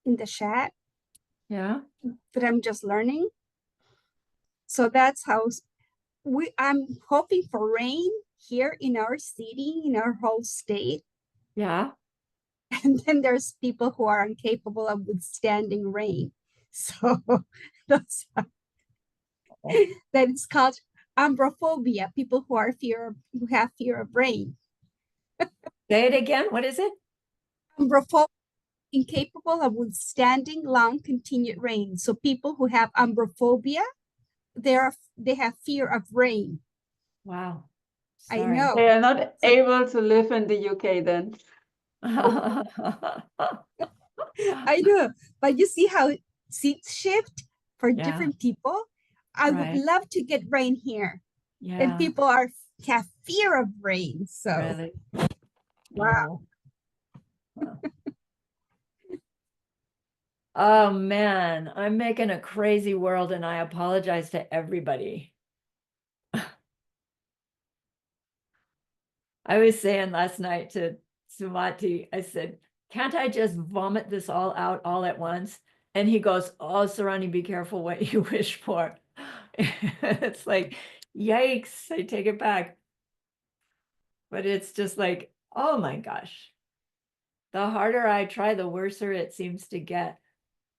in the chat that I'm just learning. So that's how I'm hoping for rain here in our city, in our whole state. Yeah. And then there's people who are incapable of withstanding rain. So that's that is called ambrophobia, people who have fear of rain. Say it again. What is it? Ambrophobia, incapable of withstanding long continued rain. So people who have ambrophobia, they have fear of rain. Wow. I Sorry. know. They are not able to live in the UK then. I know, but you see how seats shift for Yeah. different people. I would Right. love to get rain here, Yeah. and people have fear of rain. So Really? wow. Wow. Oh man, I'm making a crazy world and I apologize to everybody. I was saying last night to Sumati, I said, can't I just vomit this all out all at once? And he goes, oh, Sarani, be careful what you wish for. It's like, yikes, I take it back. But it's just like, oh my gosh. The harder I try, the worser it seems to get.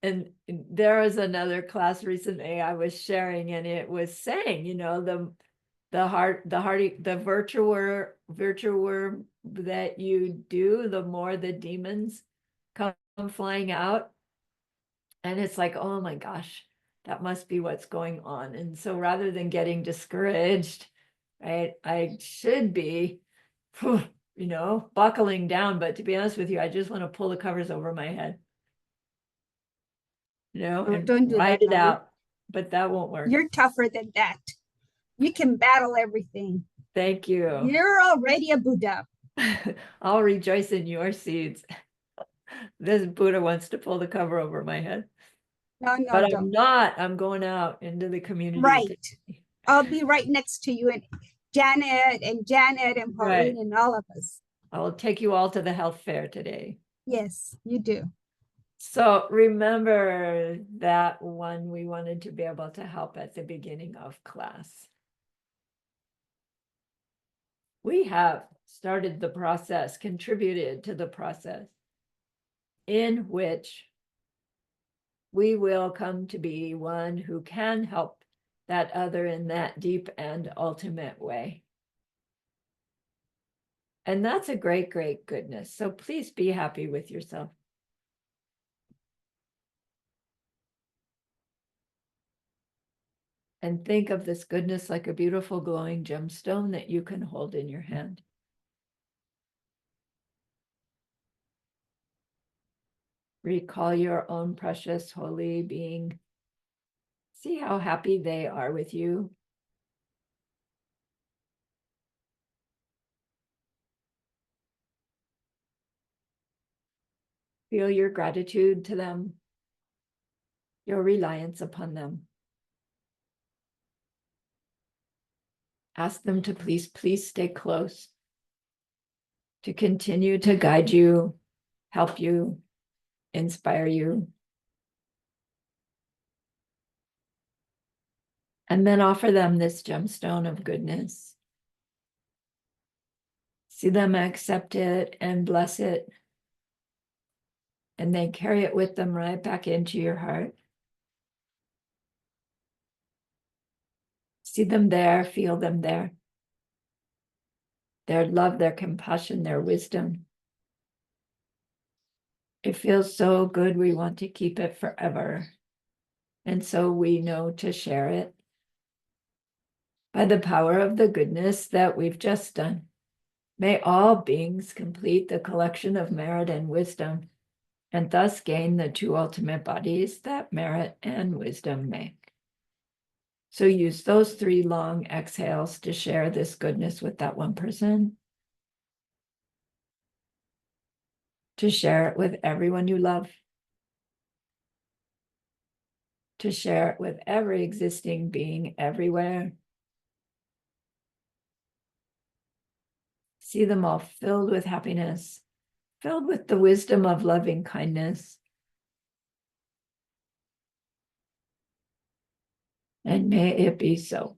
And there was another class recently I was sharing, and it was saying, the virtual that you do, the more the demons come flying out. And it's like, oh my gosh, that must be what's going on. And so rather than getting discouraged, right, I should be, buckling down. But to be honest with you, I just want to pull the covers over my head. And Don't do write that, it Mama. out, but that won't work. You're tougher than that. You can battle everything. Thank you. You're already a Buddha. I'll rejoice in your seeds. This Buddha wants to pull the cover over my head, No, but I'm don't. not. I'm going out into the community. Right. I'll be right next to you, and Janet and Pauline Right. and all of us. I will take you all to the health fair today. Yes, you do. So remember that one we wanted to be able to help at the beginning of class. We have started the process, contributed to the process in which we will come to be one who can help that other in that deep and ultimate way. And that's a great, great goodness. So please be happy with yourself. And think of this goodness like a beautiful glowing gemstone that you can hold in your hand. Recall your own precious holy being. See how happy they are with you. Feel your gratitude to them, your reliance upon them. Ask them to please stay close, to continue to guide you, help you, inspire you. And then offer them this gemstone of goodness. See them accept it and bless it. And then carry it with them right back into your heart. See them there, feel them there. Their love, their compassion, their wisdom. It feels so good, we want to keep it forever. And so we know to share it by the power of the goodness that we've just done. May all beings complete the collection of merit and wisdom, and thus gain the two ultimate bodies that merit and wisdom make. So use those 3 long exhales to share this goodness with that one person, to share it with everyone you love, to share it with every existing being everywhere. See them all filled with happiness, filled with the wisdom of loving kindness. And may it be so.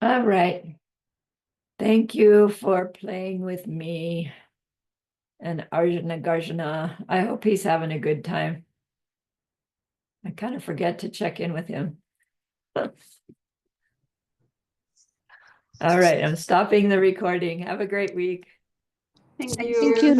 All right. Thank you for playing with me and Nagarjuna. I hope he's having a good time. I kind of forget to check in with him. All right, I'm stopping the recording. Have a great week. Thank Thank you. you,